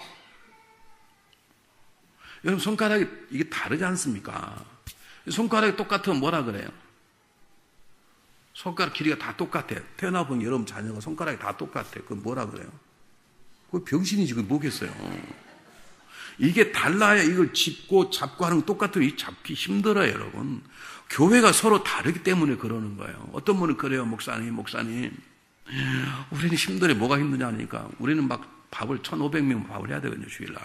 여러분 손가락이 이게 다르지 않습니까? 손가락이 똑같으면 뭐라 그래요? 손가락 길이가 다 똑같아요. 태어나본 여러분 자녀가 손가락이 다 똑같아요. 그건 뭐라 그래요? 그 병신이지, 그건 뭐겠어요? 이게 달라야 이걸 잡고 하는 건 똑같으면 잡기 힘들어요, 여러분. 교회가 서로 다르기 때문에 그러는 거예요. 어떤 분은 그래요, 목사님. 우리는 힘들어. 뭐가 힘드냐 하니까 우리는 막 밥을 1,500명 밥을 해야 되거든요, 주일날.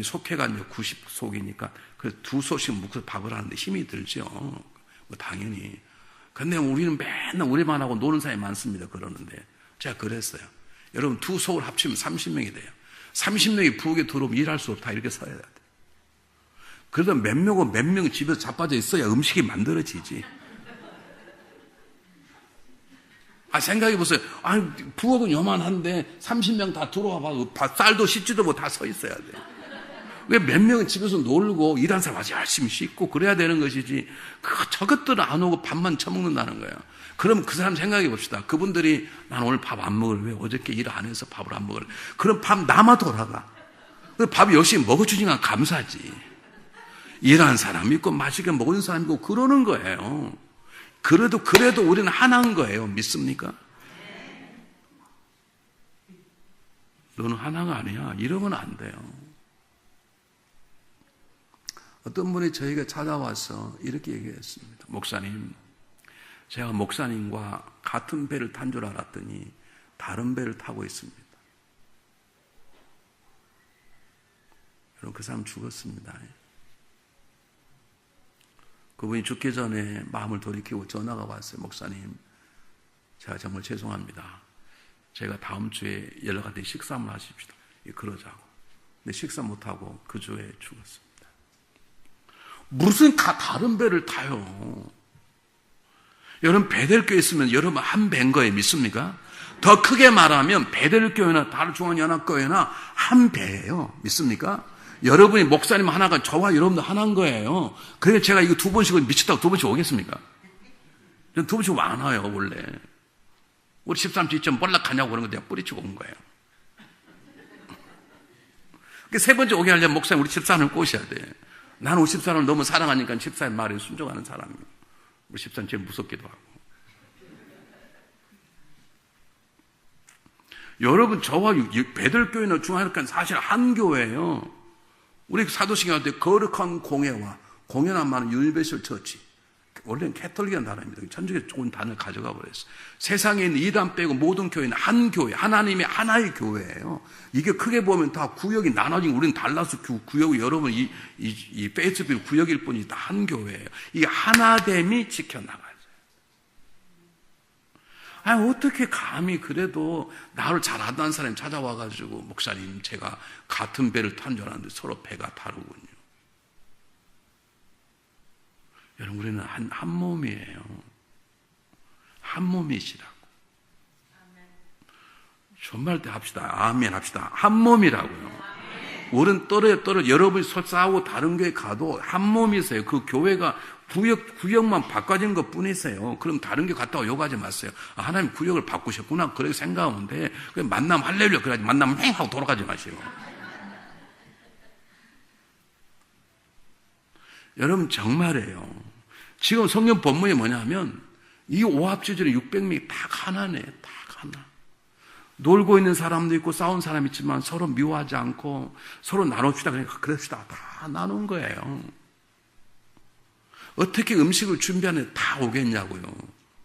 속회가 이제 90속이니까 그래서 2소씩 묵혀서 밥을 하는데 힘이 들죠. 뭐 당연히. 근데 우리는 맨날 우리만 하고 노는 사람이 많습니다. 그러는데 제가 그랬어요. 여러분 2속을 합치면 30명이 돼요. 30명이 부엌에 들어오면 일할 수 없다 이렇게 서야 돼요. 그래도 몇 명은 집에서 자빠져 있어야 음식이 만들어지지. 생각해보세요. 부엌은 요만한데 30명 다 들어와 봐도 쌀도 씻지도 못 다 서 있어야 돼. 왜 몇 명은 집에서 놀고 일한 사람 아주 열심히 씻고 그래야 되는 것이지 저것들은 안 오고 밥만 처먹는다는 거예요. 그럼 그 사람 생각해 봅시다. 그분들이 난 오늘 밥 안 먹을 왜 어저께 일 안 해서 밥을 안 먹을 그럼 밥 남아 돌아가. 밥 열심히 먹어주니까 감사하지. 일하는 사람 있고 맛있게 먹은 사람 있고 그러는 거예요. 그래도 우리는 하나인 거예요. 믿습니까? 너는 하나가 아니야. 이러면 안 돼요. 어떤 분이 저에게 찾아와서 이렇게 얘기했습니다. 목사님, 제가 목사님과 같은 배를 탄 줄 알았더니 다른 배를 타고 있습니다. 여러분, 그 사람 죽었습니다. 그분이 죽기 전에 마음을 돌이키고 전화가 왔어요. 목사님, 제가 정말 죄송합니다. 제가 다음 주에 연락한테 식사 한번 하십시다. 그러자고. 근데 식사 못하고 그 주에 죽었습니다. 무슨 다른 배를 타요? 여러분, 베델교회 있으면 여러분 한 배인 거예요. 믿습니까? 더 크게 말하면 베델교회나 다른 중앙연합교회나 한 배예요. 믿습니까? 여러분이 목사님 하나가 저와 여러분도 하나인 거예요. 그래서 제가 이거 두 번씩은 미쳤다고 두 번씩 오겠습니까? 두 번씩 많아요, 원래. 우리 13주 볼락 가냐고 그런 거 내가 뿌리치고 온 거예요. 세 번째 오게 하려면 목사님 우리 14년을 꼬셔야 돼. 나는 우리 14년을 너무 사랑하니까 14년 말에 순종하는 사람이에요. 우리 14년 제일 무섭기도 하고. 여러분, 저와 베들교회나 중앙교회는 사실 한 교회예요. 우리 사도신경 할 때 거룩한 공예와 공연한 말은 유니버셜 처치. 원래는 캐톨릭이라는 단어입니다. 천주교 좋은 단어를 가져가 버렸어요. 세상에 있는 이단 빼고 모든 교회는 한 교회, 하나님의 하나의 교회예요. 이게 크게 보면 다 구역이 나눠진, 우리는 달라서 구역이 여러분 이 페이스북 구역일 뿐이 다 한 교회예요. 이게 하나됨이 지켜나가요. 아니, 어떻게 감히 그래도 나를 잘 안다는 사람이 찾아와가지고 목사님 제가 같은 배를 탄 줄 알았는데 서로 배가 다르군요. 여러분, 우리는 한 몸이에요. 한 몸이시라고. 정말 때 합시다. 아멘 합시다. 한 몸이라고요. 우리는 떨어져 여러분이 싸우고 다른 교회 가도 한 몸이세요. 그 교회가 구역만 바꿔진 것 뿐이세요. 그럼 다른 교 갔다가 욕하지 마세요. 아, 하나님 구역을 바꾸셨구나. 그렇게 생각하는데, 만나면 할렐루야. 그래야지. 만나면 맹 하고 돌아가지 마시고. 여러분, 정말이에요. 지금 성경 본문이 뭐냐면, 이 오합지졸의 600명이 딱 하나네. 딱 하나. 놀고 있는 사람도 있고, 싸운 사람이 있지만 서로 미워하지 않고, 서로 나눕시다. 그러니까 그럽시다. 다 나눈 거예요. 어떻게 음식을 준비하는데 다 오겠냐고요.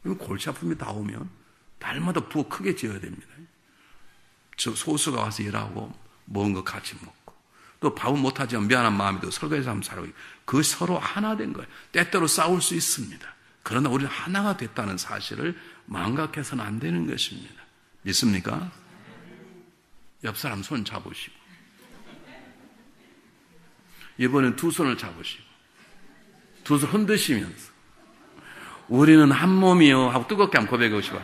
그럼 골치 아픔이 다 오면 날마다 부엌 크게 지어야 됩니다. 저 소수가 와서 일하고 먹은 거 같이 먹고 또 밥은 못하지만 미안한 마음이 또 설거지해서 한번 살고 그 서로 하나 된 거예요. 때때로 싸울 수 있습니다. 그러나 우리는 하나가 됐다는 사실을 망각해서는 안 되는 것입니다. 믿습니까? 옆 사람 손 잡으시고 이번엔 두 손을 잡으시고 두 손 흔드시면서 우리는 한 몸이요 하고 뜨겁게 한번 고백해 보시고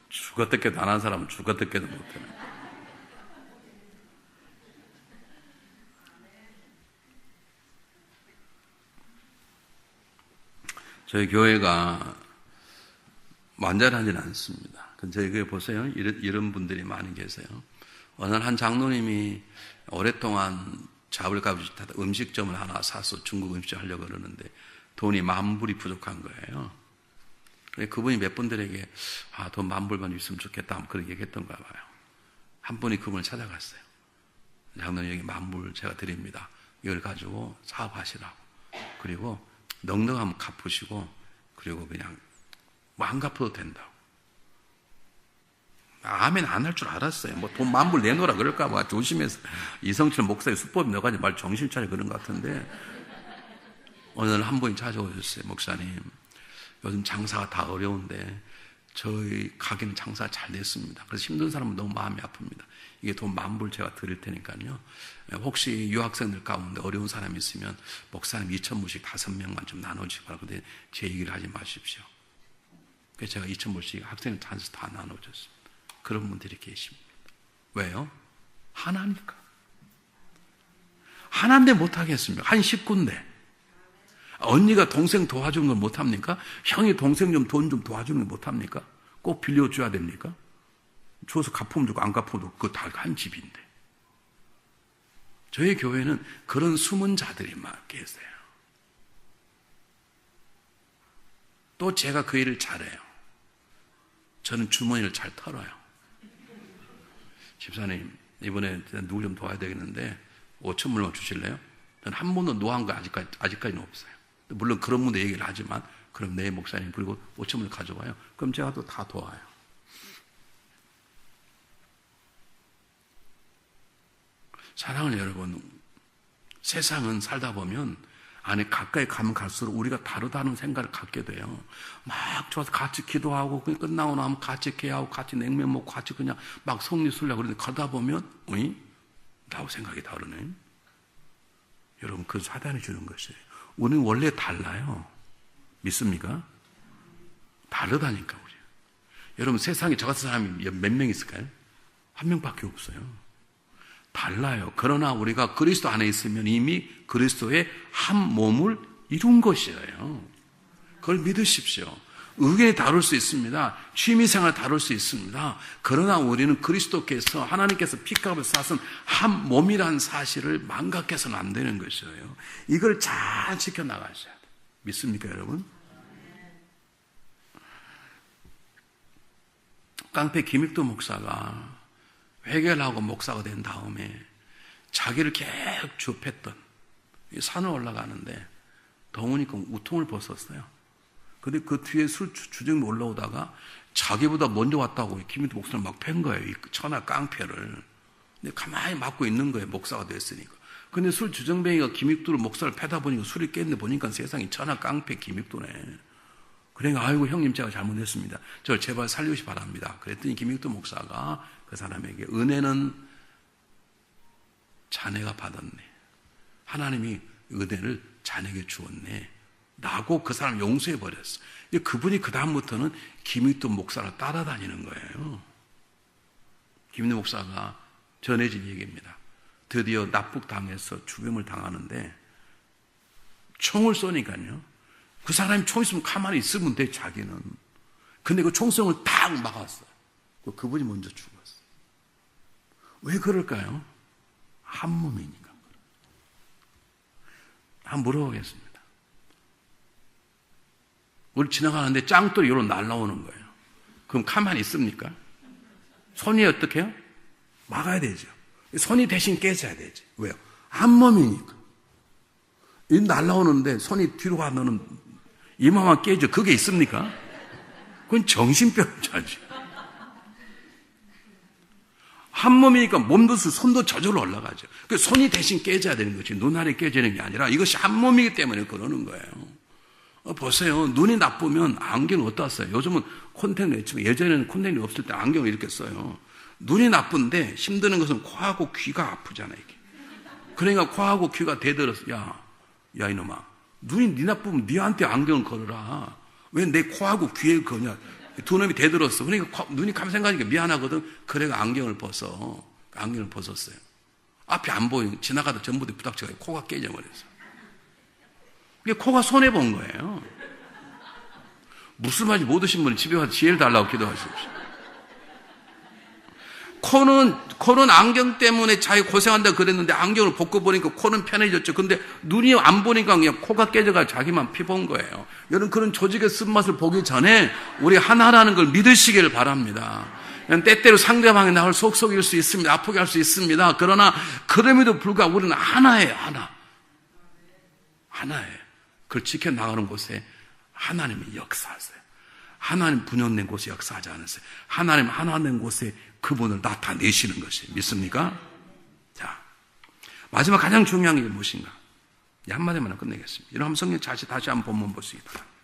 죽었듯게도 안 한 사람은 죽었듯게도 못해. 저희 교회가 완전하지는 않습니다. 저희 교회 보세요. 이런 분들이 많이 계세요. 어느 한 장로님이 오랫동안 잡을값이 음식점을 하나 사서 중국 음식 하려고 그러는데 돈이 10,000불이 부족한 거예요. 그분이 몇 분들에게 돈 10,000불만 있으면 좋겠다 그렇게 얘기했던가 봐요. 한 분이 그분을 찾아갔어요. 장로님 여기 10,000불 제가 드립니다. 이걸 가지고 사업하시라고. 그리고 넉넉하면 갚으시고 그리고 그냥 안 갚아도 된다고. 아멘 안 할 줄 알았어요. 돈 10,000불 내놓으라 그럴까봐 조심해서 이성철 목사의 수법이 넣어가지고 말 정신 차려 그런 것 같은데 오늘 한 분이 찾아오셨어요. 목사님 요즘 장사가 다 어려운데 저희 가게는 장사가 잘 됐습니다. 그래서 힘든 사람은 너무 마음이 아픕니다. 이게 돈 10,000불 제가 드릴 테니까요. 혹시 유학생들 가운데 어려운 사람이 있으면 목사님 2,000불씩 5명만 좀 나눠주시기 바랍니다. 근데 제 얘기를 하지 마십시오. 그래서 제가 2,000불씩 학생을 다 나눠줬습니다. 그런 분들이 계십니다. 왜요? 하나니까. 하나인데 못하겠습니까? 한 식구인데. 언니가 동생 도와주는 걸 못합니까? 형이 동생 좀 돈 좀 도와주는 걸 못합니까? 꼭 빌려줘야 됩니까? 줘서 갚으면 주고 안 갚아도 그거 다 한 집인데. 저희 교회는 그런 숨은 자들이 막 계세요. 또 제가 그 일을 잘해요. 저는 주머니를 잘 털어요. 집사님, 이번에 누구 좀 도와야 되겠는데 5,000불만 주실래요? 저는 한 번도 노한 거 아직까지는 없어요. 물론 그런 분도 얘기를 하지만, 그럼 내 목사님 그리고 5,000불 가져와요. 그럼 제가 또 다 도와요. 사랑하는 여러분, 세상은 살다 보면 안에 가까이 가면 갈수록 우리가 다르다는 생각을 갖게 돼요. 막 좋아서 같이 기도하고 끝나고 나면 같이 개하고 같이 냉면 먹고 같이 그냥 막 성리술려고 그러는데 가다 보면 나하고 생각이 다르네. 여러분, 그 사단이 주는 것이에요. 우리는 원래 달라요. 믿습니까? 다르다니까 우리. 여러분, 세상에 저 같은 사람이 몇 명 있을까요? 한 명밖에 없어요. 달라요. 그러나 우리가 그리스도 안에 있으면 이미 그리스도의 한 몸을 이룬 것이에요. 그걸 믿으십시오. 의견이 다를 수 있습니다. 취미생활 다를 수 있습니다. 그러나 우리는 그리스도께서 하나님께서 피값을 쌌은 한 몸이라는 사실을 망각해서는 안 되는 것이에요. 이걸 잘 지켜나가셔야 돼요. 믿습니까, 여러분? 깡패 김익도 목사가 회개를 하고 목사가 된 다음에 자기를 계속 주업했던 산을 올라가는데 더우니까 우통을 벗었어요. 근데 그 뒤에 술 주정이 올라오다가 자기보다 먼저 왔다고 김익도 목사를 막 팬 거예요. 이 천하 깡패를. 근데 가만히 맞고 있는 거예요. 목사가 됐으니까. 근데 술 주정뱅이가 김익도를 목사를 패다 보니까 술이 깼는데 보니까 세상에 천하 깡패 김익도네. 그러니까 아이고 형님 제가 잘못했습니다. 저를 제발 살려주시 바랍니다. 그랬더니 김익도 목사가 그 사람에게 은혜는 자네가 받았네. 하나님이 은혜를 자네에게 주었네. 라고 그 사람 용서해버렸어. 그분이 그 다음부터는 김익도 목사를 따라다니는 거예요. 김익도 목사가 전해진 얘기입니다. 드디어 납북당해서 죽임을 당하는데 총을 쏘니까요. 그 사람이 총 있으면 가만히 있으면 돼, 자기는. 근데 그 총성을 딱 막았어요. 그분이 먼저 죽었어요. 왜 그럴까요? 한 몸이니까. 한번 물어보겠습니다. 우리 지나가는데 짱돌이 여기로 날라오는 거예요. 그럼 가만히 있습니까? 손이 어떻게 해요? 막아야 되죠. 손이 대신 깨져야 되지. 왜요? 한 몸이니까. 이 날라오는데 손이 뒤로 가면은 이마만 깨져. 그게 있습니까? 그건 정신병자지. 한 몸이니까 몸도 손도 저절로 올라가죠. 그 손이 대신 깨져야 되는 거지. 눈알이 깨지는 게 아니라 이것이 한 몸이기 때문에 그러는 거예요. 보세요. 눈이 나쁘면 안경 어디다 써요? 요즘은 콘택 렌즈가 예전에는 콘택 없을 때 안경을 이렇게 써요. 눈이 나쁜데 힘드는 것은 코하고 귀가 아프잖아요. 이게. 그러니까 코하고 귀가 대들어서 야 이놈아, 눈이 네 나쁘면 네한테 안경을 걸어라. 왜 내 코하고 귀에 거냐? 두 놈이 대들었어. 그러니까 눈이 감생가니까 미안하거든. 그래가 안경을 벗어. 안경을 벗었어요. 앞이 안 보이고 지나가다 전부 다 부닥쳐서 코가 깨져버렸어. 이게 코가 손해본 거예요. 무슨 말인지 못 오신 분은 집에 가서 지혜를 달라고 기도하십시오. 코는 안경 때문에 자기 고생한다 그랬는데 안경을 벗고 보니까 코는 편해졌죠. 근데 눈이 안 보니까 그냥 코가 깨져가 자기만 피 본 거예요. 여러분, 그런 조직의 쓴맛을 보기 전에 우리 하나라는 걸 믿으시기를 바랍니다. 때때로 상대방이 나를 속속일 수 있습니다. 아프게 할 수 있습니다. 그러나 그럼에도 불구하고 우리는 하나예요. 하나예요. 그걸 지켜나가는 곳에 하나님이 역사하세요. 하나님 분연된 곳에 역사하지 않으세요. 하나님 하나 된 곳에 그분을 나타내시는 것이 믿습니까? 자, 마지막 가장 중요한 게 무엇인가? 한마디만 끝내겠습니다. 이런 성경 다시 한번 본문 보시기 바랍니다.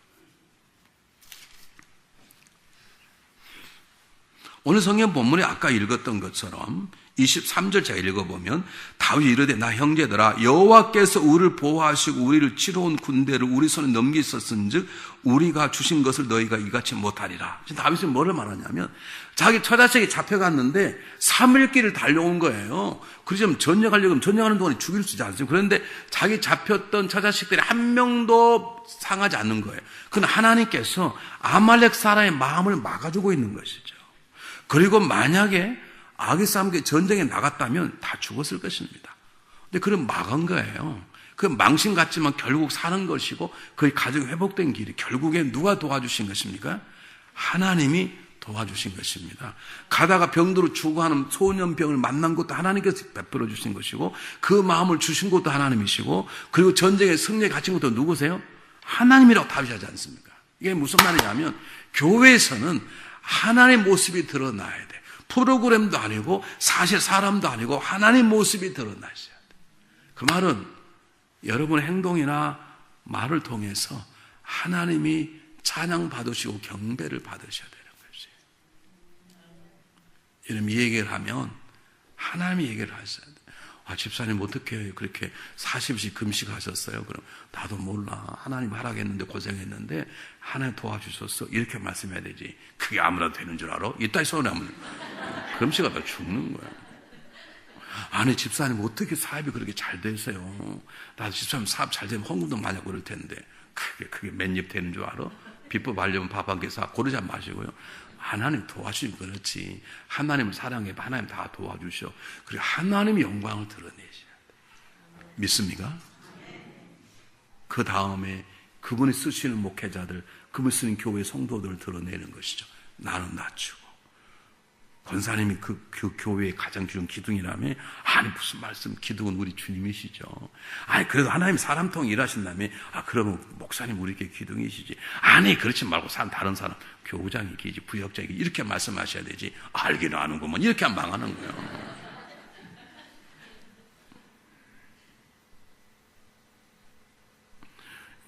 오늘 성경 본문에 아까 읽었던 것처럼 23절 제가 읽어보면 다윗이 이르되 나 형제들아 여호와께서 우리를 보호하시고 우리를 치러온 군대를 우리 손에 넘기셨은즉 우리가 주신 것을 너희가 이같이 못하리라. 지금 다윗은 뭐를 말하냐면 자기 처자식이 잡혀갔는데 3일길을 달려온 거예요. 그래서 전쟁하려면 전쟁하는 동안에 죽일 수 있지 않습니까? 그런데 자기 잡혔던 처자식들이 한 명도 상하지 않는 거예요. 그건 하나님께서 아말렉 사람의 마음을 막아주고 있는 것이죠. 그리고 만약에 악의 싸움에 전쟁에 나갔다면 다 죽었을 것입니다. 근데 그걸 막은 거예요. 그 망신 같지만 결국 사는 것이고 그 가정이 회복된 길이 결국에 누가 도와주신 것입니까? 하나님이 도와주신 것입니다. 가다가 병들어 죽어가는 소년병을 만난 것도 하나님께서 베풀어 주신 것이고 그 마음을 주신 것도 하나님이시고 그리고 전쟁에 승리에 갇힌 것도 누구세요? 하나님이라고 답이하지 않습니까? 이게 무슨 말이냐면 교회에서는 하나님의 모습이 드러나야 돼. 프로그램도 아니고 사실 사람도 아니고 하나님의 모습이 드러나셔야 돼. 그 말은 여러분의 행동이나 말을 통해서 하나님이 찬양 받으시고 경배를 받으셔야 되는 것이에요. 이런 얘기를 하면 하나님이 얘기를 하셔야 돼요. 아, 집사님 어떻게 그렇게 40일 금식하셨어요? 그럼 나도 몰라. 하나님 하라겠는데 고생했는데 하나님 도와주셨어. 이렇게 말씀해야 되지. 그게 아무나 되는 줄 알아? 이따위 소리하면 금식하다 죽는 거야. 아니 집사님 어떻게 사업이 그렇게 잘 되세요? 나도 집사님 사업 잘 되면 헌금도 많이 하고 그럴 텐데 그게 맨입 되는 줄 알아? 비법 알려면 밥 한 개 사 고르지 마시고요. 하나님 도와주시면 그렇지. 하나님을 사랑해. 하나님 다 도와주셔. 그리고 하나님의 영광을 드러내셔야 돼. 믿습니까? 그 다음에 그분이 쓰시는 목회자들, 그분이 쓰는 교회 성도들을 드러내는 것이죠. 나는 낮추고. 권사님이 그 교회의 가장 중요한 기둥이라며? 아니 무슨 말씀, 기둥은 우리 주님이시죠. 아니 그래도 하나님 사람 통해 일하신다며? 아 그러면 목사님 우리 게 기둥이시지. 아니 그렇지 말고 다른 사람 교우장이 기지 부역장이 이렇게 말씀하셔야 되지. 알기는 아는구먼 이렇게 하면 망하는 거예요.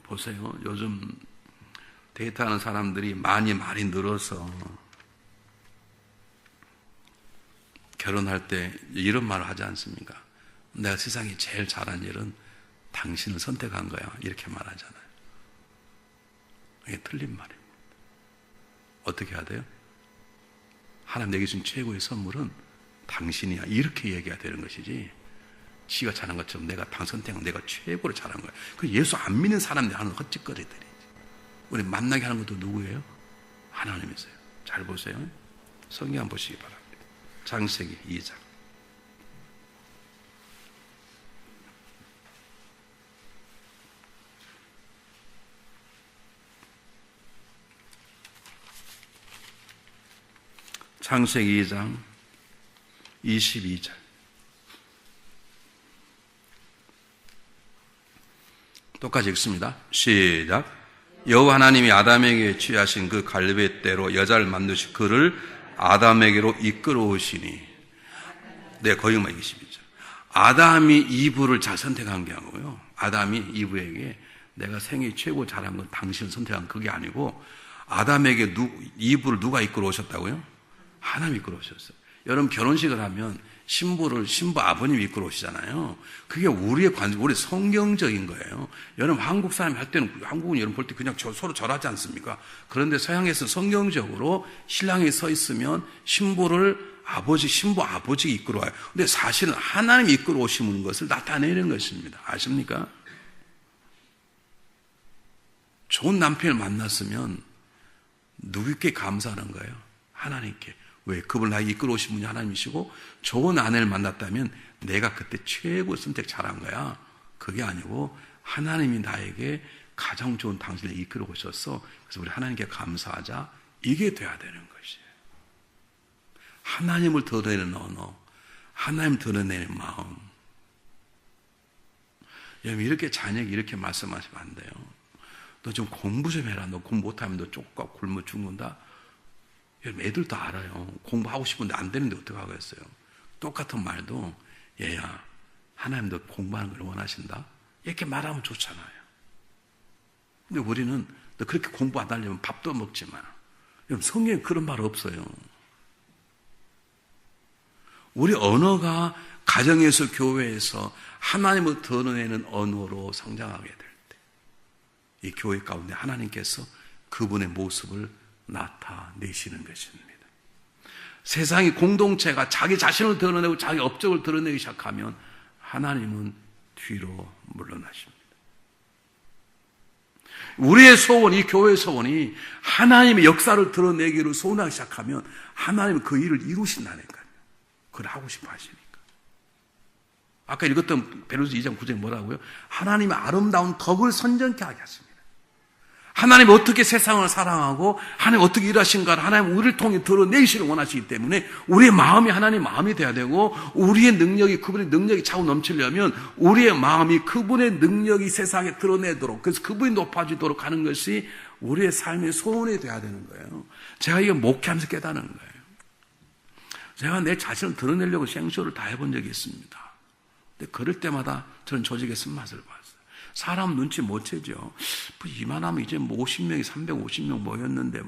보세요. 요즘 데이트하는 사람들이 많이 말이 늘어서 결혼할 때 이런 말을 하지 않습니까? 내가 세상에 제일 잘한 일은 당신을 선택한 거야. 이렇게 말하잖아요. 이게 틀린 말이에요. 어떻게 해야 돼요? 하나님 내게 준 최고의 선물은 당신이야. 이렇게 얘기해야 되는 것이지. 지가 잘한 것처럼 내가 선택한 내가 최고로 잘한 거야. 그 예수 안 믿는 사람들이 하는 헛짓거리들이지. 우리 만나게 하는 것도 누구예요? 하나님이세요. 잘 보세요. 성경 한번 보시기 바랍니다. 창세기 2장. 창세기 2장 22절. 똑같이 읽습니다. 시작. 여호와 하나님이 아담에게 취하신 그 갈빗대로 여자를 만드시 그를 아담에게로 이끌어오시니. 네, 거기만 22절. 아담이 이브를 잘 선택한 게 아니고요. 아담이 이브에게 내가 생애 최고 잘한 건 당신을 선택한 그게 아니고 아담에게 이브를 누가 이끌어오셨다고요? 하나님이 이끌어오셨어요. 여러분 결혼식을 하면 신부 아버님이 이끌어오시잖아요. 그게 우리 성경적인 거예요. 여러분 한국 사람이 할 때는 한국은 여러분 볼 때 그냥 서로 절하지 않습니까? 그런데 서양에서는 성경적으로 신랑이 서 있으면 신부 아버지 이끌어와요. 근데 사실은 하나님이 이끌어오시는 것을 나타내는 것입니다. 아십니까? 좋은 남편을 만났으면 누구께 감사하는 거예요? 하나님께. 왜? 그분을 나에게 이끌어오신 분이 하나님이시고 좋은 아내를 만났다면 내가 그때 최고 선택 잘한 거야. 그게 아니고 하나님이 나에게 가장 좋은 당신을 이끌어 오셨어. 그래서 우리 하나님께 감사하자. 이게 돼야 되는 것이에요. 하나님을 드러내는 언어, 하나님 드러내는 마음. 여러분 이렇게 자녀에게 이렇게 말씀하시면 안 돼요. 너 좀 공부 좀 해라. 너 공부 못하면 너 쪽가 굶어 죽는다. 여러분 애들도 알아요. 공부하고 싶은데 안 되는데 어떡하겠어요. 똑같은 말도 얘야 하나님도 공부하는 걸 원하신다. 이렇게 말하면 좋잖아요. 근데 우리는 너 그렇게 공부 안 하려면 밥도 먹지 마. 여러분 성경에 그런 말 없어요. 우리 언어가 가정에서 교회에서 하나님을 드러내는 언어로 성장하게 될 때 이 교회 가운데 하나님께서 그분의 모습을 나타내시는 것입니다. 세상의 공동체가 자기 자신을 드러내고 자기 업적을 드러내기 시작하면 하나님은 뒤로 물러나십니다. 우리의 소원, 이 교회의 소원이 하나님의 역사를 드러내기를 소원하기 시작하면 하나님은 그 일을 이루신다니까요. 그걸 하고 싶어 하시니까. 아까 읽었던 베드로서 2장 9절에 뭐라고요? 하나님의 아름다운 덕을 선전케 하게 하십니다. 하나님이 어떻게 세상을 사랑하고 하나님 어떻게 일하신가 하나님 우리를 통해 드러내시를 원하시기 때문에 우리의 마음이 하나님의 마음이 돼야 되고 우리의 능력이 그분의 능력이 차고 넘치려면 우리의 마음이 그분의 능력이 세상에 드러내도록 그래서 그분이 높아지도록 하는 것이 우리의 삶의 소원이 돼야 되는 거예요. 제가 이거 목회하면서 깨닫는 거예요. 제가 내 자신을 드러내려고 생쇼를 다 해본 적이 있습니다. 근데 그럴 때마다 저는 조직의 쓴맛을 봤어요. 사람 눈치 못 채죠. 이만하면 이제 50명이 350명 모였는데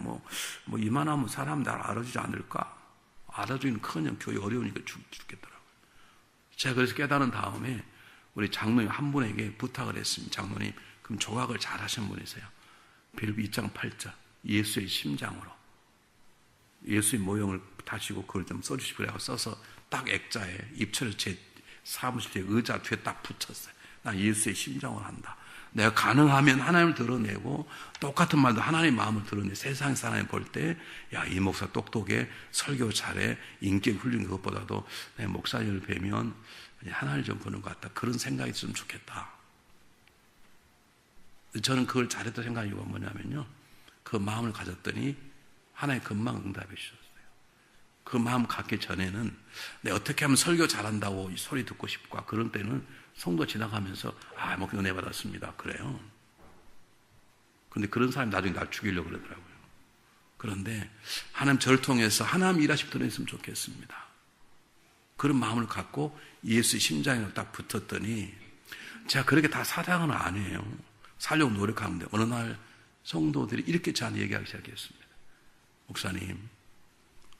이만하면 사람 날 알아주지 않을까? 알아주기는 커녕 교회 어려우니까 죽겠더라고요. 제가 그래서 깨달은 다음에 우리 장로님 한 분에게 부탁을 했습니다. 장로님, 그럼 조각을 잘 하신 분이세요. 빌립보 2장 8절 예수의 심장으로 예수의 모형을 다시고 그걸 좀 써주시고 그래서 써서 딱 액자에 입체를 제 사무실 의자 뒤에 딱 붙였어요. 나 예수의 심장을 한다. 내가 가능하면 하나님을 드러내고 똑같은 말도 하나님의 마음을 드러내 세상 사람이 볼 때 야, 이 목사 똑똑해 설교 잘해 인격 훌륭한 것보다도 내 목사님을 뵈면 하나님을 좀 보는 것 같다. 그런 생각이 있으면 좋겠다. 저는 그걸 잘했던 생각이 뭐냐면요. 그 마음을 가졌더니 하나님 금방 응답해 주셨어요. 그 마음 갖기 전에는 내가 어떻게 하면 설교 잘한다고 소리 듣고 싶고 그런 때는 성도 지나가면서 목사 은혜 받았습니다. 그래요. 그런데 그런 사람이 나중에 날 죽이려고 그러더라고요. 그런데 하나님 저를 통해서 하나님 일하시면 드러냈으면 좋겠습니다. 그런 마음을 갖고 예수의 심장에 딱 붙었더니 제가 그렇게 다 사랑은 안 해요. 살려고 노력하는데 어느 날 성도들이 이렇게 저한테 얘기하기 시작했습니다. 목사님,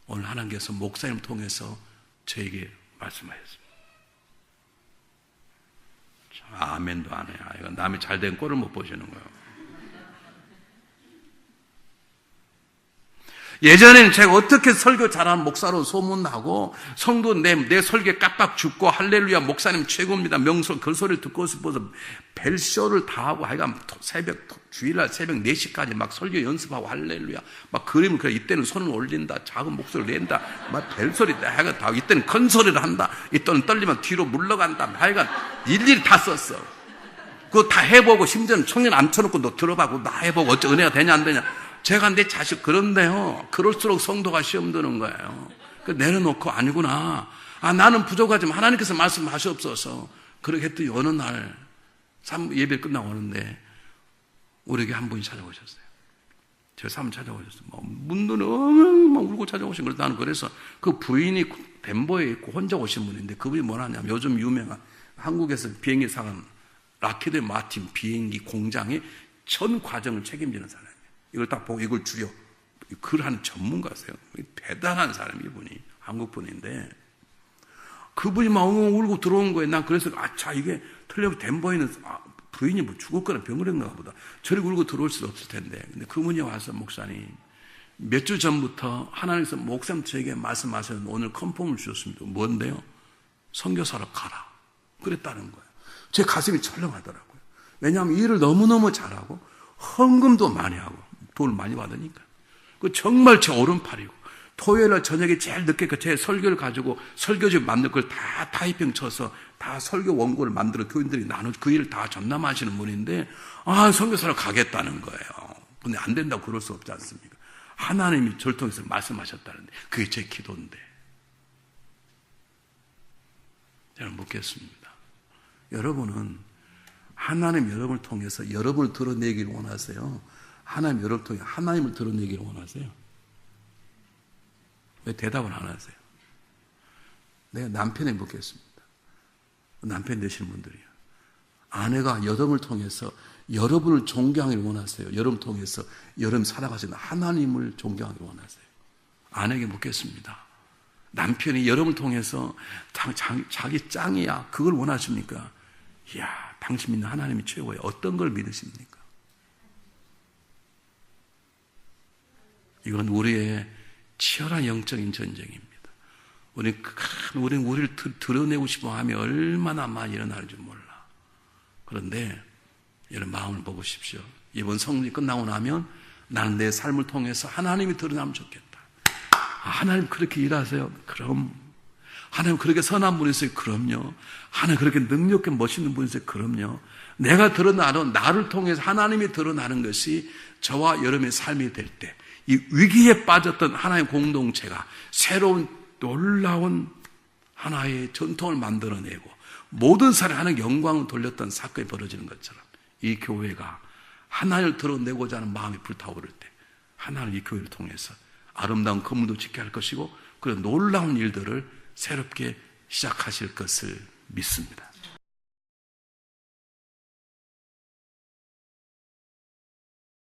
오늘 하나님께서 목사님 통해서 저에게 말씀하셨습니다. 아멘도 안 해요. 이건 남이 잘된 꼴을 못 보시는 거예요. 예전에는 제가 어떻게 설교 잘하는 목사로 소문나고 성도 내 설교에 깜빡 죽고 할렐루야 목사님 최고입니다. 명소 그 소리를 듣고 싶어서 벨쇼를 다 하고 하여간 주일날 새벽 4시까지 막 설교 연습하고 할렐루야 막 그림을 그래 이때는 손을 올린다 작은 목소리를 낸다 막 벨소리 하여간 다 이때는 큰 소리를 한다 이때는 떨리면 뒤로 물러간다 하여간 일일이 다 썼어. 그거 다 해보고 심지어는 청년 앉혀놓고 너 들어봐고 나 해보고 어째 은혜가 되냐 안 되냐. 제가 내 자식 그런데요. 그럴수록 성도가 시험 드는 거예요. 내려놓고 아니구나. 나는 부족하지만 하나님께서 말씀하시옵소서. 그렇게 했더니 어느 날 예배 끝나고 오는데 우리에게 한 분이 찾아오셨어요. 제 사람 찾아오셨어요. 문도는 막 울고 찾아오신 거예요. 나는 그래서 그 부인이 덴버에 있고 혼자 오신 분인데 그분이 뭐냐면 요즘 유명한 한국에서 비행기 사간 락히드 마틴 비행기 공장의 전 과정을 책임지는 사람. 이걸 딱 보고 이걸 줄여. 글하는 전문가세요. 대단한 사람이 이분이. 한국 분인데. 그분이 막 울고 들어온 거예요. 난 그래서, 이게 틀려 덴버에는 부인이 뭐 죽을 거나 병을했나 보다. 저리 울고 들어올 수 없을 텐데. 근데 그분이 와서 목사님, 몇 주 전부터 하나님께서 목사님 저에게 말씀하셨는데 오늘 컨펌을 주셨습니다. 뭔데요? 선교사로 가라. 그랬다는 거예요. 제 가슴이 철렁하더라고요. 왜냐하면 일을 너무너무 잘하고 헌금도 많이 하고 돈을 많이 받으니까. 그 정말 제 오른팔이고 토요일날 저녁에 제일 늦게 제 설교를 가지고 설교집 만들 걸 다 타이핑 쳐서 다 설교 원고를 만들어 교인들이 나눠 그 일을 다 전담하시는 분인데 선교사로 가겠다는 거예요. 근데 안 된다고 그럴 수 없지 않습니까? 하나님이 저를 통해서 말씀하셨다는데 그게 제 기도인데. 저는 묻겠습니다. 여러분은 하나님 여러분을 통해서 여러분을 드러내기를 원하세요? 하나님 여러분을 통해 하나님을 드러내기를 원하세요? 왜 대답을 안 하세요? 내가 남편에 묻겠습니다. 남편 되시는 분들이요. 아내가 여러분을 통해서 여러분을 존경하기를 원하세요? 여러분을 통해서 여러분 살아가시는 하나님을 존경하기를 원하세요? 아내에게 묻겠습니다. 남편이 여러분을 통해서 자기 짱이야. 그걸 원하십니까? 이야, 당신 믿는 하나님이 최고예요. 어떤 걸 믿으십니까? 이건 우리의 치열한 영적인 전쟁입니다. 우리는 우리를 드러내고 싶어 하면 얼마나 많이 일어날 줄 몰라. 그런데 여러분 마음을 먹으십시오. 이번 성리 끝나고 나면 나는 내 삶을 통해서 하나님이 드러나면 좋겠다. 하나님 그렇게 일하세요. 그럼 하나님 그렇게 선한 분이세요? 그럼요. 하나님 그렇게 능력 있게 멋있는 분이세요? 그럼요. 내가 드러나는, 나를 통해서 하나님이 드러나는 것이 저와 여러분의 삶이 될 때, 이 위기에 빠졌던 하나의 공동체가 새로운 놀라운 하나의 전통을 만들어내고 모든 사람이 하나님 영광을 돌렸던 사건이 벌어지는 것처럼 이 교회가 하나님을 드러내고자 하는 마음이 불타오를 때 하나님 이 교회를 통해서 아름다운 건물도 짓게 할 것이고 그런 놀라운 일들을 새롭게 시작하실 것을 믿습니다.